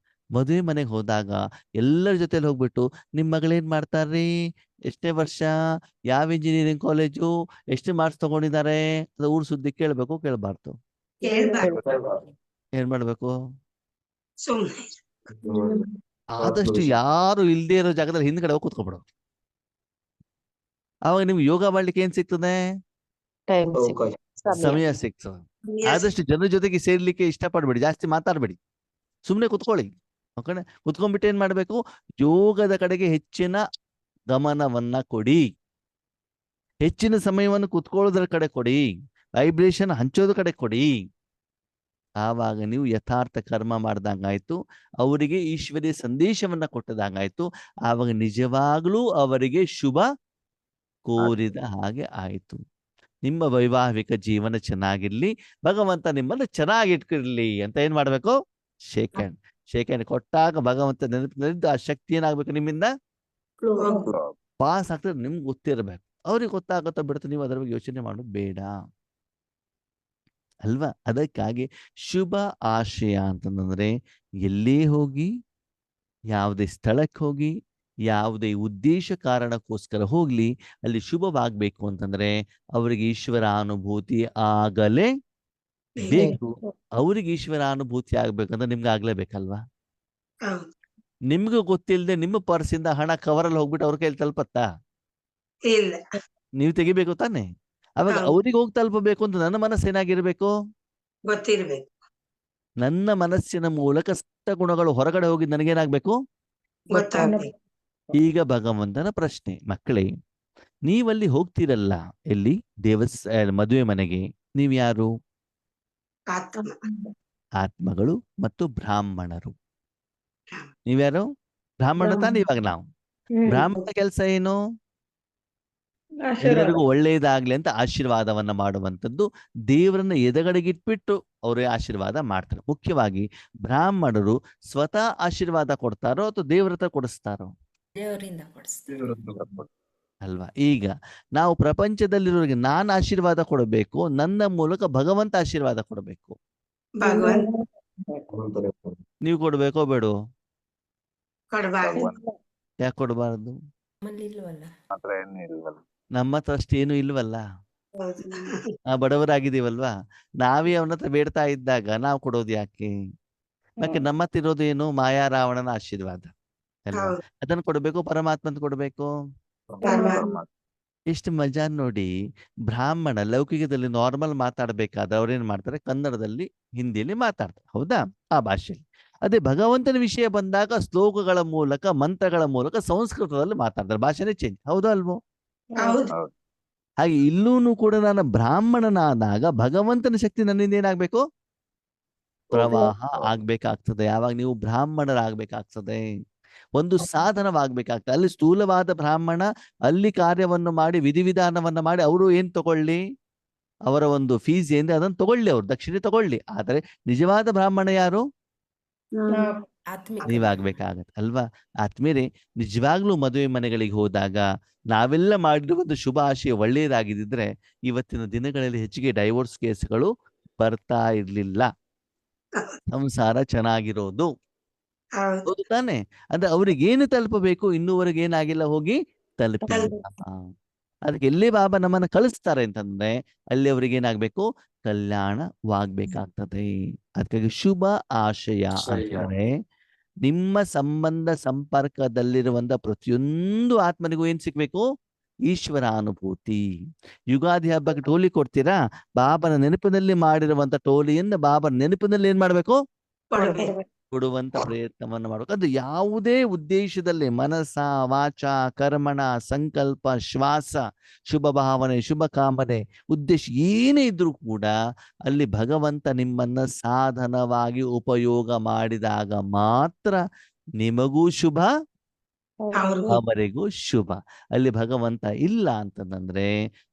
ಮದುವೆ ಮನೆಗೆ ಹೋದಾಗ ಎಲ್ಲರ ಜೊತೆಲಿ ಹೋಗ್ಬಿಟ್ಟು ನಿಮ್ ಮಗಳೇನ್ ಮಾಡ್ತಾರ್ರಿ, ಎಷ್ಟೇ ವರ್ಷ, ಯಾವ ಇಂಜಿನಿಯರಿಂಗ್ ಕಾಲೇಜು, ಎಷ್ಟು ಮಾರ್ಕ್ಸ್ ತಗೊಂಡಿದ್ದಾರೆ ಅದು ಊರ್ ಸುದ್ದಿ ಕೇಳ್ಬೇಕು? ಕೇಳಬಾರ್ದು? ಏನ್ ಮಾಡ್ಬೇಕು? ಆದಷ್ಟು ಯಾರು ಇಲ್ದೇ ಇರೋ ಜಾಗದಲ್ಲಿ ಹಿಂದ್ಗಡೆ ಹೋಗಿ ಕೂತ್ಕೊಬಿಡು. ಅವಾಗ ನಿಮ್ಗೆ ಯೋಗ ಮಾಡ್ಲಿಕ್ಕೆ ಏನ್ ಸಿಗ್ತದೆ? ಸಮಯ ಸಿಗ್ತದೆ. ಆದಷ್ಟು ಜನರ ಜೊತೆಗೆ ಸೇರ್ಲಿಕ್ಕೆ ಇಷ್ಟಪಡ್ಬೇಡಿ, ಜಾಸ್ತಿ ಮಾತಾಡ್ಬೇಡಿ, ಸುಮ್ನೆ ಕುತ್ಕೊಳ್ಳಿ. ಓಕೆ, ಕುತ್ಕೊಂಡ್ಬಿಟ್ಟು ಏನ್ ಮಾಡ್ಬೇಕು? ಯೋಗದ ಕಡೆಗೆ ಹೆಚ್ಚಿನ ಗಮನವನ್ನ ಕೊಡಿ, ಹೆಚ್ಚಿನ ಸಮಯವನ್ನು ಕುತ್ಕೊಳ್ಳೋದ್ರ ಕಡೆ ಕೊಡಿ, ವೈಬ್ರೇಷನ್ ಹಂಚೋದ್ರ ಕಡೆ ಕೊಡಿ. ಆವಾಗ ನೀವು ಯಥಾರ್ಥ ಕರ್ಮ ಮಾಡ್ದಂಗಾಯ್ತು, ಅವರಿಗೆ ಈಶ್ವರೀಯ ಸಂದೇಶವನ್ನ ಕೊಟ್ಟದಂಗಾಯ್ತು. ಆವಾಗ ನಿಜವಾಗ್ಲೂ ಅವರಿಗೆ ಶುಭ ಕೋರಿದ ಹಾಗೆ ಆಯ್ತು. ನಿಮ್ಮ ವೈವಾಹಿಕ ಜೀವನ ಚೆನ್ನಾಗಿರ್ಲಿ, ಭಗವಂತ ನಿಮ್ಮನ್ನು ಚೆನ್ನಾಗಿಟ್ಕಿರ್ಲಿ ಅಂತ ಏನ್ ಮಾಡ್ಬೇಕು? ಶೇಕ್ ಹ್ಯಾಂಡ್ ಕೊಟ್ಟಾಗ ಭಗವಂತ ನೆನಪಿನಲ್ಲಿ ಆ ಶಕ್ತಿ ಏನಾಗ್ಬೇಕು? ನಿಮ್ಮಿಂದ ಪಾಸ್ ಆಗ್ತದೆ. ನಿಮ್ಗೆ ಗೊತ್ತಿರ್ಬೇಕು. ಅವ್ರಿಗೆ ಗೊತ್ತಾಗುತ್ತಾ ಬಿಡುತ್ತೆ, ನೀವು ಅದರ ಬಗ್ಗೆ ಯೋಚನೆ ಮಾಡೋದು ಬೇಡ ಅಲ್ವಾ? ಅದಕ್ಕಾಗಿ ಶುಭ ಆಶಯ ಅಂತಂದ್ರೆ ಎಲ್ಲೇ ಹೋಗಿ, ಯಾವುದೇ ಸ್ಥಳಕ್ಕೆ ಹೋಗಿ, ಯಾವುದೇ ಉದ್ದೇಶ ಕಾರಣಕ್ಕೋಸ್ಕರ ಹೋಗ್ಲಿ, ಅಲ್ಲಿ ಶುಭವಾಗ್ಬೇಕು ಅಂತಂದ್ರೆ ಅವರಿಗೆ ಈಶ್ವರ ಅನುಭೂತಿ ಆಗಲೇ ಬೇಕು. ಅವ್ರಿಗೆ ಈಶ್ವರ ಅನುಭೂತಿ ಆಗ್ಬೇಕಂದ್ರೆ ನಿಮ್ಗೆ ಆಗ್ಲೇಬೇಕಲ್ವಾ? ನಿಮ್ಗೆ ಗೊತ್ತಿಲ್ಲದೆ ನಿಮ್ಮ ಪರ್ಸಿಂದ ಹಣ ಕವರಲ್ಲಿ ಹೋಗ್ಬಿಟ್ಟು ಅವ್ರ ಕೈಲಿ ತಲುಪತ್ತಾ? ನೀವು ತೆಗಿಬೇಕು ತಾನೆ. ಅವಾಗ ಅವ್ರಿಗೆ ಹೋಗಿ ತಲುಪಬೇಕು ಅಂತ ನನ್ನ ಮನಸ್ಸು ಏನಾಗಿರ್ಬೇಕು? ಗೊತ್ತಿರ್ಬೇಕು. ನನ್ನ ಮನಸ್ಸಿನ ಮೂಲಕ ಸತ್ತ ಗುಣಗಳು ಹೊರಗಡೆ ಹೋಗಿ ನನಗೇನಾಗ್ಬೇಕು? ಗೊತ್ತಾಗ್ಬೇಕು. ಈಗ ಭಗವಂತನ ಪ್ರಶ್ನೆ, ಮಕ್ಕಳೇ, ನೀವಲ್ಲಿ ಹೋಗ್ತಿರಲ್ಲ, ಎಲ್ಲಿ? ಮದುವೆ ಮನೆಗೆ. ನೀವ್ ಯಾರು? ಆತ್ಮಗಳು ಮತ್ತು ಬ್ರಾಹ್ಮಣರು. ನೀವ್ಯಾರು? ಬ್ರಾಹ್ಮಣ ತಾನೆ. ಇವಾಗ ನಾವು ಬ್ರಾಹ್ಮಣ ಕೆಲಸ ಏನು? ಎಲ್ಲರಿಗೂ ಒಳ್ಳೆಯದಾಗ್ಲಿ ಅಂತ ಆಶೀರ್ವಾದವನ್ನ ಮಾಡುವಂಥದ್ದು. ದೇವರನ್ನ ಎದೆಗಡೆಗಿಟ್ಬಿಟ್ಟು ಅವರೇ ಆಶೀರ್ವಾದ ಮಾಡ್ತಾರೆ. ಮುಖ್ಯವಾಗಿ ಬ್ರಾಹ್ಮಣರು ಸ್ವತಃ ಆಶೀರ್ವಾದ ಕೊಡ್ತಾರೋ ಅಥವಾ ದೇವರ ಹತ್ರ ಕೊಡಿಸ್ತಾರೋ? ದೇವರಿಂದ ಕೊಡಿಸ್ತಾರೆ. ಅಲ್ವಾ? ಈಗ ನಾವು ಪ್ರಪಂಚದಲ್ಲಿರೋರಿಗೆ ನಾನು ಆಶೀರ್ವಾದ ಕೊಡಬೇಕು, ನನ್ನ ಮೂಲಕ ಭಗವಂತ ಆಶೀರ್ವಾದ ಕೊಡಬೇಕು. ಭಗವಂತ ನೀವು ಕೊಡ್ಬೇಕೋ ಬೇಡೋ? ಕೊಡಬಾರ್ದು. ಭಗವಂತ ಯಾಕೆ ಕೊಡಬಾರ್ದು? ನಮ್ಮಲ್ಲಿ ಇಲ್ವಲ್ಲ. ಮಾತ್ರ ಏನು ಇಲ್ವಲ್ಲ. ನಮ್ಮ ಹತ್ರ ಅಷ್ಟೇನು ಇಲ್ವಲ್ಲ. ಹೌದು. ಬಡವರಾಗಿದ್ದೀವಲ್ವಾ? ನಾವೇ ಅವನ ಹತ್ರ ಬೇಡ್ತಾ ಇದ್ದಾಗ ನಾವು ಕೊಡೋದು ಯಾಕೆ? ಯಾಕೆ ನಮ್ಮ ಹತ್ರ ಇರೋದು ಏನು? ಮಾಯಾ ರಾವಣನ ಆಶೀರ್ವಾದ ಅಲ್ವಾ? ಹೌದು. ಅದನ್ನು ಕೊಡಬೇಕು, ಪರಮಾತ್ಮಂತ ಕೊಡಬೇಕು. ಪರಮಾತ್ಮ. ಎಷ್ಟು ಮಜಾ ನೋಡಿ. ಬ್ರಾಹ್ಮಣ ಲೌಕಿಕದಲ್ಲಿ ನಾರ್ಮಲ್ ಮಾತಾಡ್ಬೇಕಾದ್ರೆ ಅವ್ರೇನ್ ಮಾಡ್ತಾರೆ? ಕನ್ನಡದಲ್ಲಿ, ಹಿಂದಿಯಲ್ಲಿ ಮಾತಾಡ್ತಾರೆ, ಹೌದಾ? ಆ ಭಾಷೆಯಲ್ಲಿ. ಅದೇ ಭಗವಂತನ ವಿಷಯ ಬಂದಾಗ ಶ್ಲೋಕಗಳ ಮೂಲಕ, ಮಂತ್ರಗಳ ಮೂಲಕ ಸಂಸ್ಕೃತದಲ್ಲಿ ಮಾತಾಡ್ತಾರೆ. ಭಾಷೆನೇ ಚೇಂಜ್, ಹೌದಾ ಅಲ್ವೋ? ಹೌದು. ಹೌದು. ಹಾಗೆ ಇಲ್ಲೂ ಕೂಡ ನಾನು ಬ್ರಾಹ್ಮಣನಾದಾಗ ಭಗವಂತನ ಶಕ್ತಿ ನನ್ನಿಂದ ಏನಾಗ್ಬೇಕು? ಪ್ರವಾಹ ಆಗ್ಬೇಕಾಗ್ತದೆ. ಯಾವಾಗ ನೀವು ಬ್ರಾಹ್ಮಣರಾಗ್ಬೇಕಾಗ್ತದೆ, ಒಂದು ಸಾಧನವಾಗ್ಬೇಕಾಗ್ತದೆ. ಅಲ್ಲಿ ಸ್ಥೂಲವಾದ ಬ್ರಾಹ್ಮಣ ಅಲ್ಲಿ ಕಾರ್ಯವನ್ನು ಮಾಡಿ, ವಿಧಿವಿಧಾನವನ್ನ ಮಾಡಿ, ಅವರು ಏನ್ ತಗೊಳ್ಳಿ, ಅವರ ಒಂದು ಫೀಸ್ ಏನಿದೆ ಅದನ್ನು ತಗೊಳ್ಳಿ, ಅವ್ರು ದಕ್ಷಿಣೆ ತಗೊಳ್ಳಿ. ಆದರೆ ನಿಜವಾದ ಬ್ರಾಹ್ಮಣ ಯಾರು? ಆತ್ಮಿಕ ನೀವಾಗ್ಬೇಕಾಗತ್ತೆ ಅಲ್ವಾ? ಆತ್ಮೀಯರೇ, ನಿಜವಾಗ್ಲೂ ಮದುವೆ ಮನೆಗಳಿಗೆ ಹೋದಾಗ ನಾವೆಲ್ಲ ಮಾಡಿರುವ ಒಂದು ಶುಭ ಆಶಯ ಒಳ್ಳೆಯದಾಗಿದ್ದಿದ್ರೆ ಇವತ್ತಿನ ದಿನಗಳಲ್ಲಿ ಹೆಚ್ಚಿಗೆ ಡೈವೋರ್ಸ್ ಕೇಸ್ಗಳು ಬರ್ತಾ ಇರ್ಲಿಲ್ಲ. ಸಂಸಾರ ಚೆನ್ನಾಗಿರೋದು, ಹೌದು. ಹೌದು ತಾನೆ? ಅಂದ್ರೆ ಅವ್ರಿಗೆ ಏನು ತಲುಪಬೇಕು ಇನ್ನೂವರೆಗೆ ಏನಾಗಿಲ್ಲ, ಹೋಗಿ ತಲುಪಿಲ್ಲ. ಅದಕ್ಕೆ ಎಲ್ಲೇ ಬಾಬಾ ನಮ್ಮನ್ನ ಕಳಿಸ್ತಾರೆ ಅಂತಂದ್ರೆ ಅಲ್ಲಿ ಅವ್ರಿಗೆ ಏನಾಗ್ಬೇಕು? ಕಲ್ಯಾಣವಾಗ್ಬೇಕಾಗ್ತದೆ. ಅದಕ್ಕಾಗಿ ಶುಭ ಆಶಯ ಅಂತಾರೆ. ನಿಮ್ಮ ಸಂಬಂಧ ಸಂಪರ್ಕದಲ್ಲಿರುವಂತ ಪ್ರತಿಯೊಂದು ಆತ್ಮನಿಗೂ ಏನ್ ಸಿಗ್ಬೇಕು? ಈಶ್ವರ ಅನುಭೂತಿ. ಯುಗಾದಿ ಹಬ್ಬಕ್ಕೆ ಟೋಲಿ ಕೊಡ್ತೀರಾ? ಬಾಬನ ನೆನಪಿನಲ್ಲಿ ಮಾಡಿರುವಂತ ಟೋಲಿಯಿಂದ ಬಾಬನ ನೆನಪಿನಲ್ಲಿ ಏನ್ ಮಾಡ್ಬೇಕು? ಕೊಡಬೇಕು. ಕೊಡುವಂತ ಪ್ರಯತ್ನವನ್ನು ಮಾಡಬೇಕು. ಅದು ಯಾವುದೇ ಉದ್ದೇಶದಲ್ಲಿ, ಮನಸ, ವಾಚ, ಕರ್ಮಣ, ಸಂಕಲ್ಪ, ಶ್ವಾಸ, ಶುಭ ಭಾವನೆ, ಶುಭ ಕಾಮನೆ, ಉದ್ದೇಶ ಏನೇ ಇದ್ರೂ ಕೂಡ ಅಲ್ಲಿ ಭಗವಂತ ನಿಮ್ಮನ್ನ ಸಾಧನವಾಗಿ ಉಪಯೋಗ ಮಾಡಿದಾಗ ಮಾತ್ರ ನಿಮಗೂ ಶುಭ, ಅವ್ರಿಗೂ ಅವರಿಗೂ ಶುಭ. ಅಲ್ಲಿ ಭಗವಂತ ಇಲ್ಲ ಅಂತಂದ್ರೆ,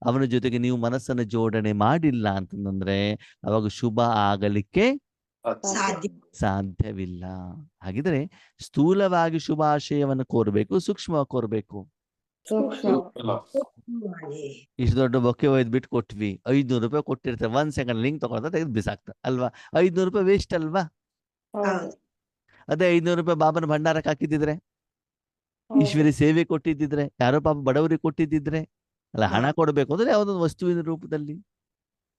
ಅವನ ಜೊತೆಗೆ ನೀವು ಮನಸ್ಸನ್ನು ಜೋಡಣೆ ಮಾಡಿಲ್ಲ ಅಂತಂದ್ರೆ ಅವಾಗ ಶುಭ ಆಗಲಿಕ್ಕೆ ಸಾಧ್ಯ. ಸಾಧ್ಯವಿಲ್ಲ. ಹಾಗಿದ್ರೆ ಸ್ಥೂಲವಾಗಿ ಶುಭಾಶಯವನ್ನು ಕೋರ್ಬೇಕು, ಸೂಕ್ಷ್ಮವಾಗಿ ಕೋರ್ಬೇಕು. ಮಾಡಿ. ಇಷ್ಟು ದೊಡ್ಡ ಬೊಕ್ಕೆ ಒಯ್ದು ಬಿಟ್ಟು ಕೊಟ್ವಿ, 500 ರೂಪಾಯಿ ಕೊಟ್ಟಿರ್ತಾರೆ, 1 ಸೆಕೆಂಡ್ ಲಿಂಕ್ ತಗೊಳ್ತಾ ತೆಗೆದು ಬಿಸಾಕ್ತಾರೆ ಅಲ್ವಾ? 500 ರೂಪಾಯಿ ವೇಸ್ಟ್ ಅಲ್ವಾ? ಹೌದು. ಅದೇ 500 ರೂಪಾಯಿ ಬಾಬನ ಭಂಡಾರಕ್ಕೆ ಹಾಕಿದ್ದಿದ್ರೆ, ಈಶ್ವರಿ ಸೇವೆ ಕೊಟ್ಟಿದ್ದಿದ್ರೆ, ಯಾರೋ ಪಾಪ ಬಡವರಿಗೆ ಕೊಟ್ಟಿದ್ದಿದ್ರೆ, ಅಲ್ಲ ಹಣ ಕೊಡಬೇಕು ಅಂದ್ರೆ ಯಾವುದೊಂದು ವಸ್ತುವಿನ ರೂಪದಲ್ಲಿ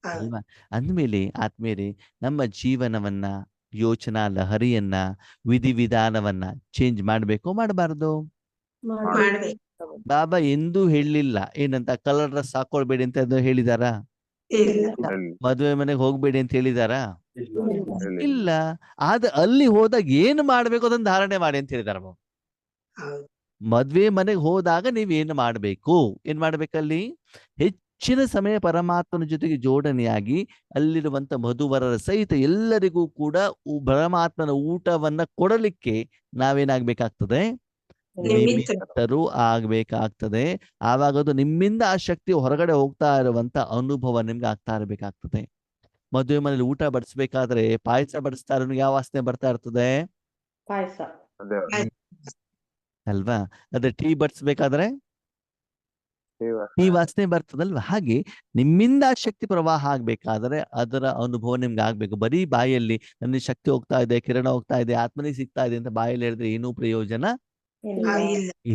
ಹೌದು. ಅಲ್ವಾ? ಅಂದ್ಮೇಲೆ ಆದ್ಮೇಲೆ ನಮ್ಮ ಜೀವನವನ್ನ, ಯೋಚನಾ ಲಹರಿಯನ್ನ, ವಿಧಿವಿಧಾನವನ್ನ ಚೇಂಜ್ ಮಾಡ್ಬೇಕು, ಮಾಡಬಾರ್ದು? ಮಾಡ್ಬೇಕು. ಬಾಬಾ ಎಂದೂ ಹೇಳಲಿಲ್ಲ ಏನಂತ ಕಲರ್ ಡ್ರೆಸ್ ಹಾಕೊಳ್ಬೇಡಿ ಅಂತ ಅದು ಹೇಳಿದಾರಾ? ಇಲ್ಲ. ಮದುವೆ ಮನೆಗೆ ಹೋಗ್ಬೇಡಿ ಅಂತ ಹೇಳಿದಾರಾ? ಹೇಳಿ. ಇಲ್ಲ. ಆದ್ರೆ ಅಲ್ಲಿ ಹೋದಾಗ ಏನು ಮಾಡ್ಬೇಕು ಅದನ್ನ ಧಾರಣೆ ಮಾಡಿ ಅಂತ ಹೇಳಿದಾರ. ಹೌದು. ಮದ್ವೆ ಮನೆಗೆ ಹೋದಾಗ ನೀವ್ ಏನು ಮಾಡ್ಬೇಕು? ಏನ್ ಮಾಡ್ಬೇಕಲ್ಲಿ? ಹೆಚ್ಚಿನ ಸಮಯ ಪರಮಾತ್ಮನ ಜೊತೆಗೆ ಜೋಡಣೆಯಾಗಿ ಅಲ್ಲಿರುವಂತ ಮಧುವರರ ಸಹಿತ ಎಲ್ಲರಿಗೂ ಕೂಡ ಪರಮಾತ್ಮನ ಊಟವನ್ನ ಕೊಡಲಿಕ್ಕೆ ನಾವೇನಾಗ್ಬೇಕಾಗ್ತದೆ? ನಿಮಿತ್ತರು ಆಗ್ಬೇಕಾಗ್ತದೆ. ಆವಾಗ ಅದು ನಿಮ್ಮಿಂದ ಆ ಶಕ್ತಿ ಹೊರಗಡೆ ಹೋಗ್ತಾ ಇರುವಂತ ಅನುಭವ ನಿಮ್ಗೆ ಆಗ್ತಾ ಇರ್ಬೇಕಾಗ್ತದೆ. ಮದುವೆ ಮನೇಲಿ ಊಟ ಬಡಿಸ್ಬೇಕಾದ್ರೆ ಪಾಯಸ ಬಡಿಸ್ತಾ ಇರೋನಿಗೆ ಯಾವ ವಾಸನೆ ಬರ್ತಾ ಇರ್ತದೆ? ಅದೇ ಅಲ್ವಾ? ಅದೇ ಟೀ ಬಡಿಸ್ಬೇಕಾದ್ರೆ ಟೀ ವಾಸನೆ ಬರ್ತದಲ್ವಾ? ಹಾಗೆ ನಿಮ್ಮಿಂದ ಆ ಶಕ್ತಿ ಪ್ರವಾಹ ಆಗ್ಬೇಕಾದ್ರೆ ಅದರ ಅನುಭವ ನಿಮ್ಗೆ ಆಗ್ಬೇಕು. ಬರೀ ಬಾಯಲ್ಲಿ ನನ್ನ ಶಕ್ತಿ ಹೋಗ್ತಾ ಇದೆ, ಕಿರಣ ಹೋಗ್ತಾ ಇದೆ, ಆತ್ಮನಿಗೆ ಸಿಗ್ತಾ ಇದೆ ಅಂತ ಬಾಯಲ್ಲಿ ಹೇಳಿದ್ರೆ ಏನೂ ಪ್ರಯೋಜನ ಇಲ್ಲ.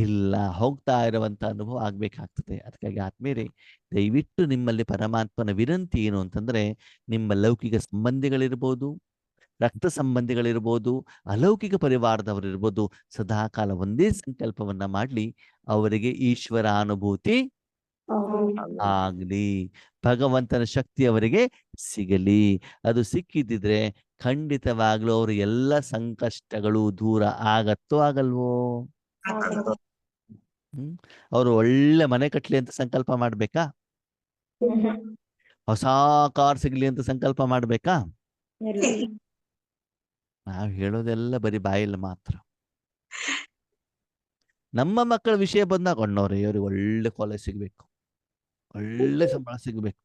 ಇಲ್ಲ. ಹೋಗ್ತಾ ಇರುವಂತ ಅನುಭವ ಆಗ್ಬೇಕಾಗ್ತದೆ. ಅದಕ್ಕಾಗಿ ಆತ್ಮೀಯರೇ, ದಯವಿಟ್ಟು ನಿಮ್ಮಲ್ಲಿ ಪರಮಾತ್ಮನ ವಿನಂತಿ ಏನು ಅಂತಂದ್ರೆ, ನಿಮ್ಮ ಲೌಕಿಕ ಸಂಬಂಧಿಗಳಿರ್ಬೋದು, ರಕ್ತ ಸಂಬಂಧಿಗಳಿರ್ಬೋದು, ಅಲೌಕಿಕ ಪರಿವಾರದವರಿರ್ಬೋದು, ಸದಾಕಾಲ ಒಂದೇ ಸಂಕಲ್ಪವನ್ನ ಮಾಡ್ಲಿ, ಅವರಿಗೆ ಈಶ್ವರ ಅನುಭೂತಿ ಆಗ್ಲಿ, ಭಗವಂತನ ಶಕ್ತಿ ಅವರಿಗೆ ಸಿಗಲಿ. ಅದು ಸಿಕ್ಕಿದ್ದಿದ್ರೆ ಖಂಡಿತವಾಗ್ಲೂ ಅವ್ರ ಎಲ್ಲ ಸಂಕಷ್ಟಗಳು ದೂರ ಆಗತ್ತೋ ಆಗಲ್ವೋ? ಅವರು ಒಳ್ಳೆ ಮನೆ ಕಟ್ಲಿ ಅಂತ ಸಂಕಲ್ಪ ಮಾಡ್ಬೇಕಾ? ಹೊಸ ಕಾರ್ ಸಿಗ್ಲಿ ಅಂತ ಸಂಕಲ್ಪ ಮಾಡ್ಬೇಕಾ? ನಾವ್ ಹೇಳೋದೆಲ್ಲ ಬರೀ ಬಾಯಲ್ಲಿ ಮಾತ್ರ. ನಮ್ಮ ಮಕ್ಕಳ ವಿಷಯ ಬಂದಾಗ ಅಣ್ಣವ್ರೆ ಇವ್ರಿಗೆ ಒಳ್ಳೆ ಕಾಲೇಜ್ ಸಿಗ್ಬೇಕು, ಒಳ್ಳೆ ಸಂಬಳ ಸಿಗ್ಬೇಕು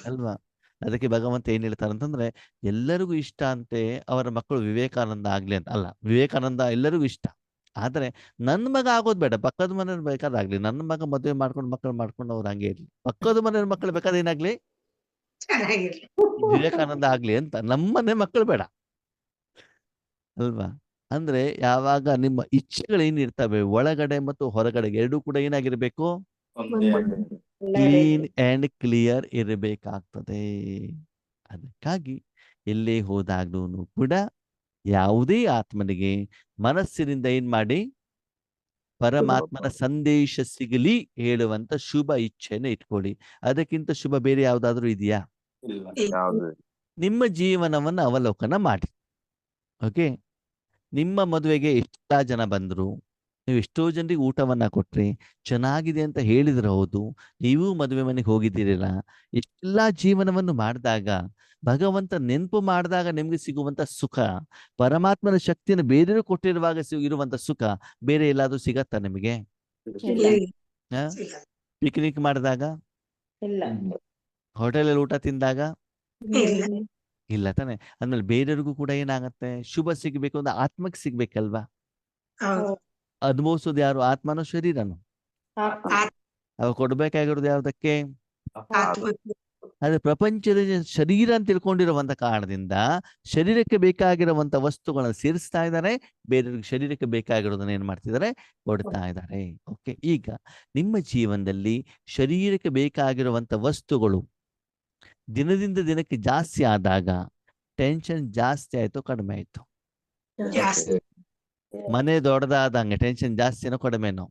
ಅಲ್ವಾ? ಅದಕ್ಕೆ ಭಗವಂತ ಏನ್ ಹೇಳ್ತಾರೆ ಅಂತಂದ್ರೆ, ಎಲ್ಲರಿಗೂ ಇಷ್ಟ ಅಂತೆ ಅವರ ಮಕ್ಕಳು ವಿವೇಕಾನಂದ ಆಗ್ಲಿ ಅಂತ. ಅಲ್ಲ, ವಿವೇಕಾನಂದ ಎಲ್ಲರಿಗೂ ಇಷ್ಟ, ಆದ್ರೆ ನನ್ನ ಮಗ ಆಗೋದು ಬೇಡ, ಪಕ್ಕದ ಮನೆಯವ್ರು ಬೇಕಾದಾಗ್ಲಿ, ನನ್ನ ಮಗ ಮದುವೆ ಮಾಡ್ಕೊಂಡು ಮಕ್ಕಳು ಮಾಡ್ಕೊಂಡು ಅವ್ರು ಹಂಗೆ ಇರ್ಲಿ, ಪಕ್ಕದ ಮನೆಯವ್ರ ಮಕ್ಕಳು ಬೇಕಾದ್ರೆ ಏನಾಗ್ಲಿ, ಚೆನ್ನಾಗಿರ್ಲಿ. ವಿವೇಕಾನಂದ ಆಗ್ಲಿ ಅಂತ, ನಮ್ಮನೆ ಮಕ್ಕಳು ಬೇಡ ಅಲ್ವಾ? ಅಂದ್ರೆ ಯಾವಾಗ ನಿಮ್ಮ ಇಚ್ಛೆಗಳು ಏನಿರ್ತವೆ ಒಳಗಡೆ ಮತ್ತು ಹೊರಗಡೆ ಎರಡೂ ಕೂಡ ಏನಾಗಿರ್ಬೇಕು, ಕ್ಲೀನ್ ಅಂಡ್ ಕ್ಲಿಯರ್ ಇರಬೇಕಾಗ್ತದೆ. ಅದಕ್ಕಾಗಿ ಎಲ್ಲೇ ಹೋದಾಗ್ಲೂ ಕೂಡ ಯಾವುದೇ ಆತ್ಮನಿಗೆ ಮನಸ್ಸಿನಿಂದ ಏನ್ ಮಾಡಿ, ಪರಮಾತ್ಮನ ಸಂದೇಶ ಸಿಗಲಿ ಹೇಳುವಂತ ಶುಭ ಇಚ್ಛೆನ ಇಟ್ಕೊಳ್ಳಿ. ಅದಕ್ಕಿಂತ ಶುಭ ಬೇರೆ ಯಾವ್ದಾದ್ರು ಇದೆಯಾ? ಯಾವ್ದು ನಿಮ್ಮ ಜೀವನವನ್ನು ಅವಲೋಕನ ಮಾಡಿ. ಓಕೆ, ನಿಮ್ಮ ಮದುವೆಗೆ ಎಷ್ಟಾ ಜನ ಬಂದ್ರು, ನೀವು ಎಷ್ಟೋ ಜನರಿಗೆ ಊಟವನ್ನ ಕೊಟ್ರಿ, ಚೆನ್ನಾಗಿದೆ ಅಂತ ಹೇಳಿದ್ರೆ ಹೌದು, ನೀವು ಮದುವೆ ಮನೆಗೆ ಹೋಗಿದ್ದೀರಲ್ಲ, ಇಷ್ಟೆಲ್ಲಾ ಜೀವನವನ್ನು ಮಾಡಿದಾಗ ಭಗವಂತ ನೆನಪು ಮಾಡಿದಾಗ ನಿಮ್ಗೆ ಸಿಗುವಂತ ಸುಖ, ಪರಮಾತ್ಮನ ಶಕ್ತಿಯನ್ನು ಬೇರೆಯವರು ಕೊಟ್ಟಿರುವಾಗ ಇರುವಂತ ಸುಖ ಬೇರೆ ಎಲ್ಲಾದ್ರೂ ಸಿಗತ್ತಾ ನಿಮಗೆ? ಸಿಗಲ್ಲ. ಪಿಕ್ನಿಕ್ ಮಾಡಿದಾಗ, ಇಲ್ಲ. ಹೋಟೆಲಲ್ಲಿ ಊಟ ತಿಂದಾಗ ಇಲ್ಲ. ಇಲ್ಲ ತಾನೆ. ಅಂದ್ಮೇಲೆ ಬೇರೆಯವ್ರಿಗೂ ಕೂಡ ಏನಾಗತ್ತೆ, ಶುಭ ಸಿಗ್ಬೇಕು ಅಂದ್ರೆ ಆತ್ಮಕ್ಕೆ ಸಿಗ್ಬೇಕಲ್ವಾ? ಹೌದು. ಅನುಭವಿಸೋದು ಯಾರು, ಆತ್ಮನೋ ಶರೀರನು? ಅವ ಕೊಡ್ಬೇಕಾಗಿರೋದು ಯಾವ್ದಕ್ಕೆ? ಆತ್ಮಕ್ಕೆ. ಅದೇ ಪ್ರಪಂಚದ ಶರೀರ ಅಂತ ತಿಳ್ಕೊಂಡಿರುವಂತ ಕಾರಣದಿಂದ ಶರೀರಕ್ಕೆ ಬೇಕಾಗಿರುವಂತ ವಸ್ತುಗಳನ್ನ ಸೇರಿಸ್ತಾ ಇದ್ದಾರೆ, ಬೇರೆಯವ್ರಿಗೆ ಶರೀರಕ್ಕೆ ಬೇಕಾಗಿರೋದನ್ನ ಏನ್ ಮಾಡ್ತಿದ್ದಾರೆ, ಕೊಡ್ತಾ ಇದ್ದಾರೆ. ಓಕೆ, ಈಗ ನಿಮ್ಮ ಜೀವನದಲ್ಲಿ ಶರೀರಕ್ಕೆ ಬೇಕಾಗಿರುವಂತ ವಸ್ತುಗಳು ದಿನದಿಂದ ದಿನಕ್ಕೆ ಜಾಸ್ತಿ ಆದಾಗ ಟೆನ್ಷನ್ ಜಾಸ್ತಿ ಆಯ್ತು ಕಡಿಮೆ ಆಯ್ತು? ಜಾಸ್ತಿ. ಮನೆ ದೊಡ್ಡದಾದಂಗೆ ಟೆನ್ಷನ್ ಜಾಸ್ತಿನೋ ಕಡಿಮೆನೋ?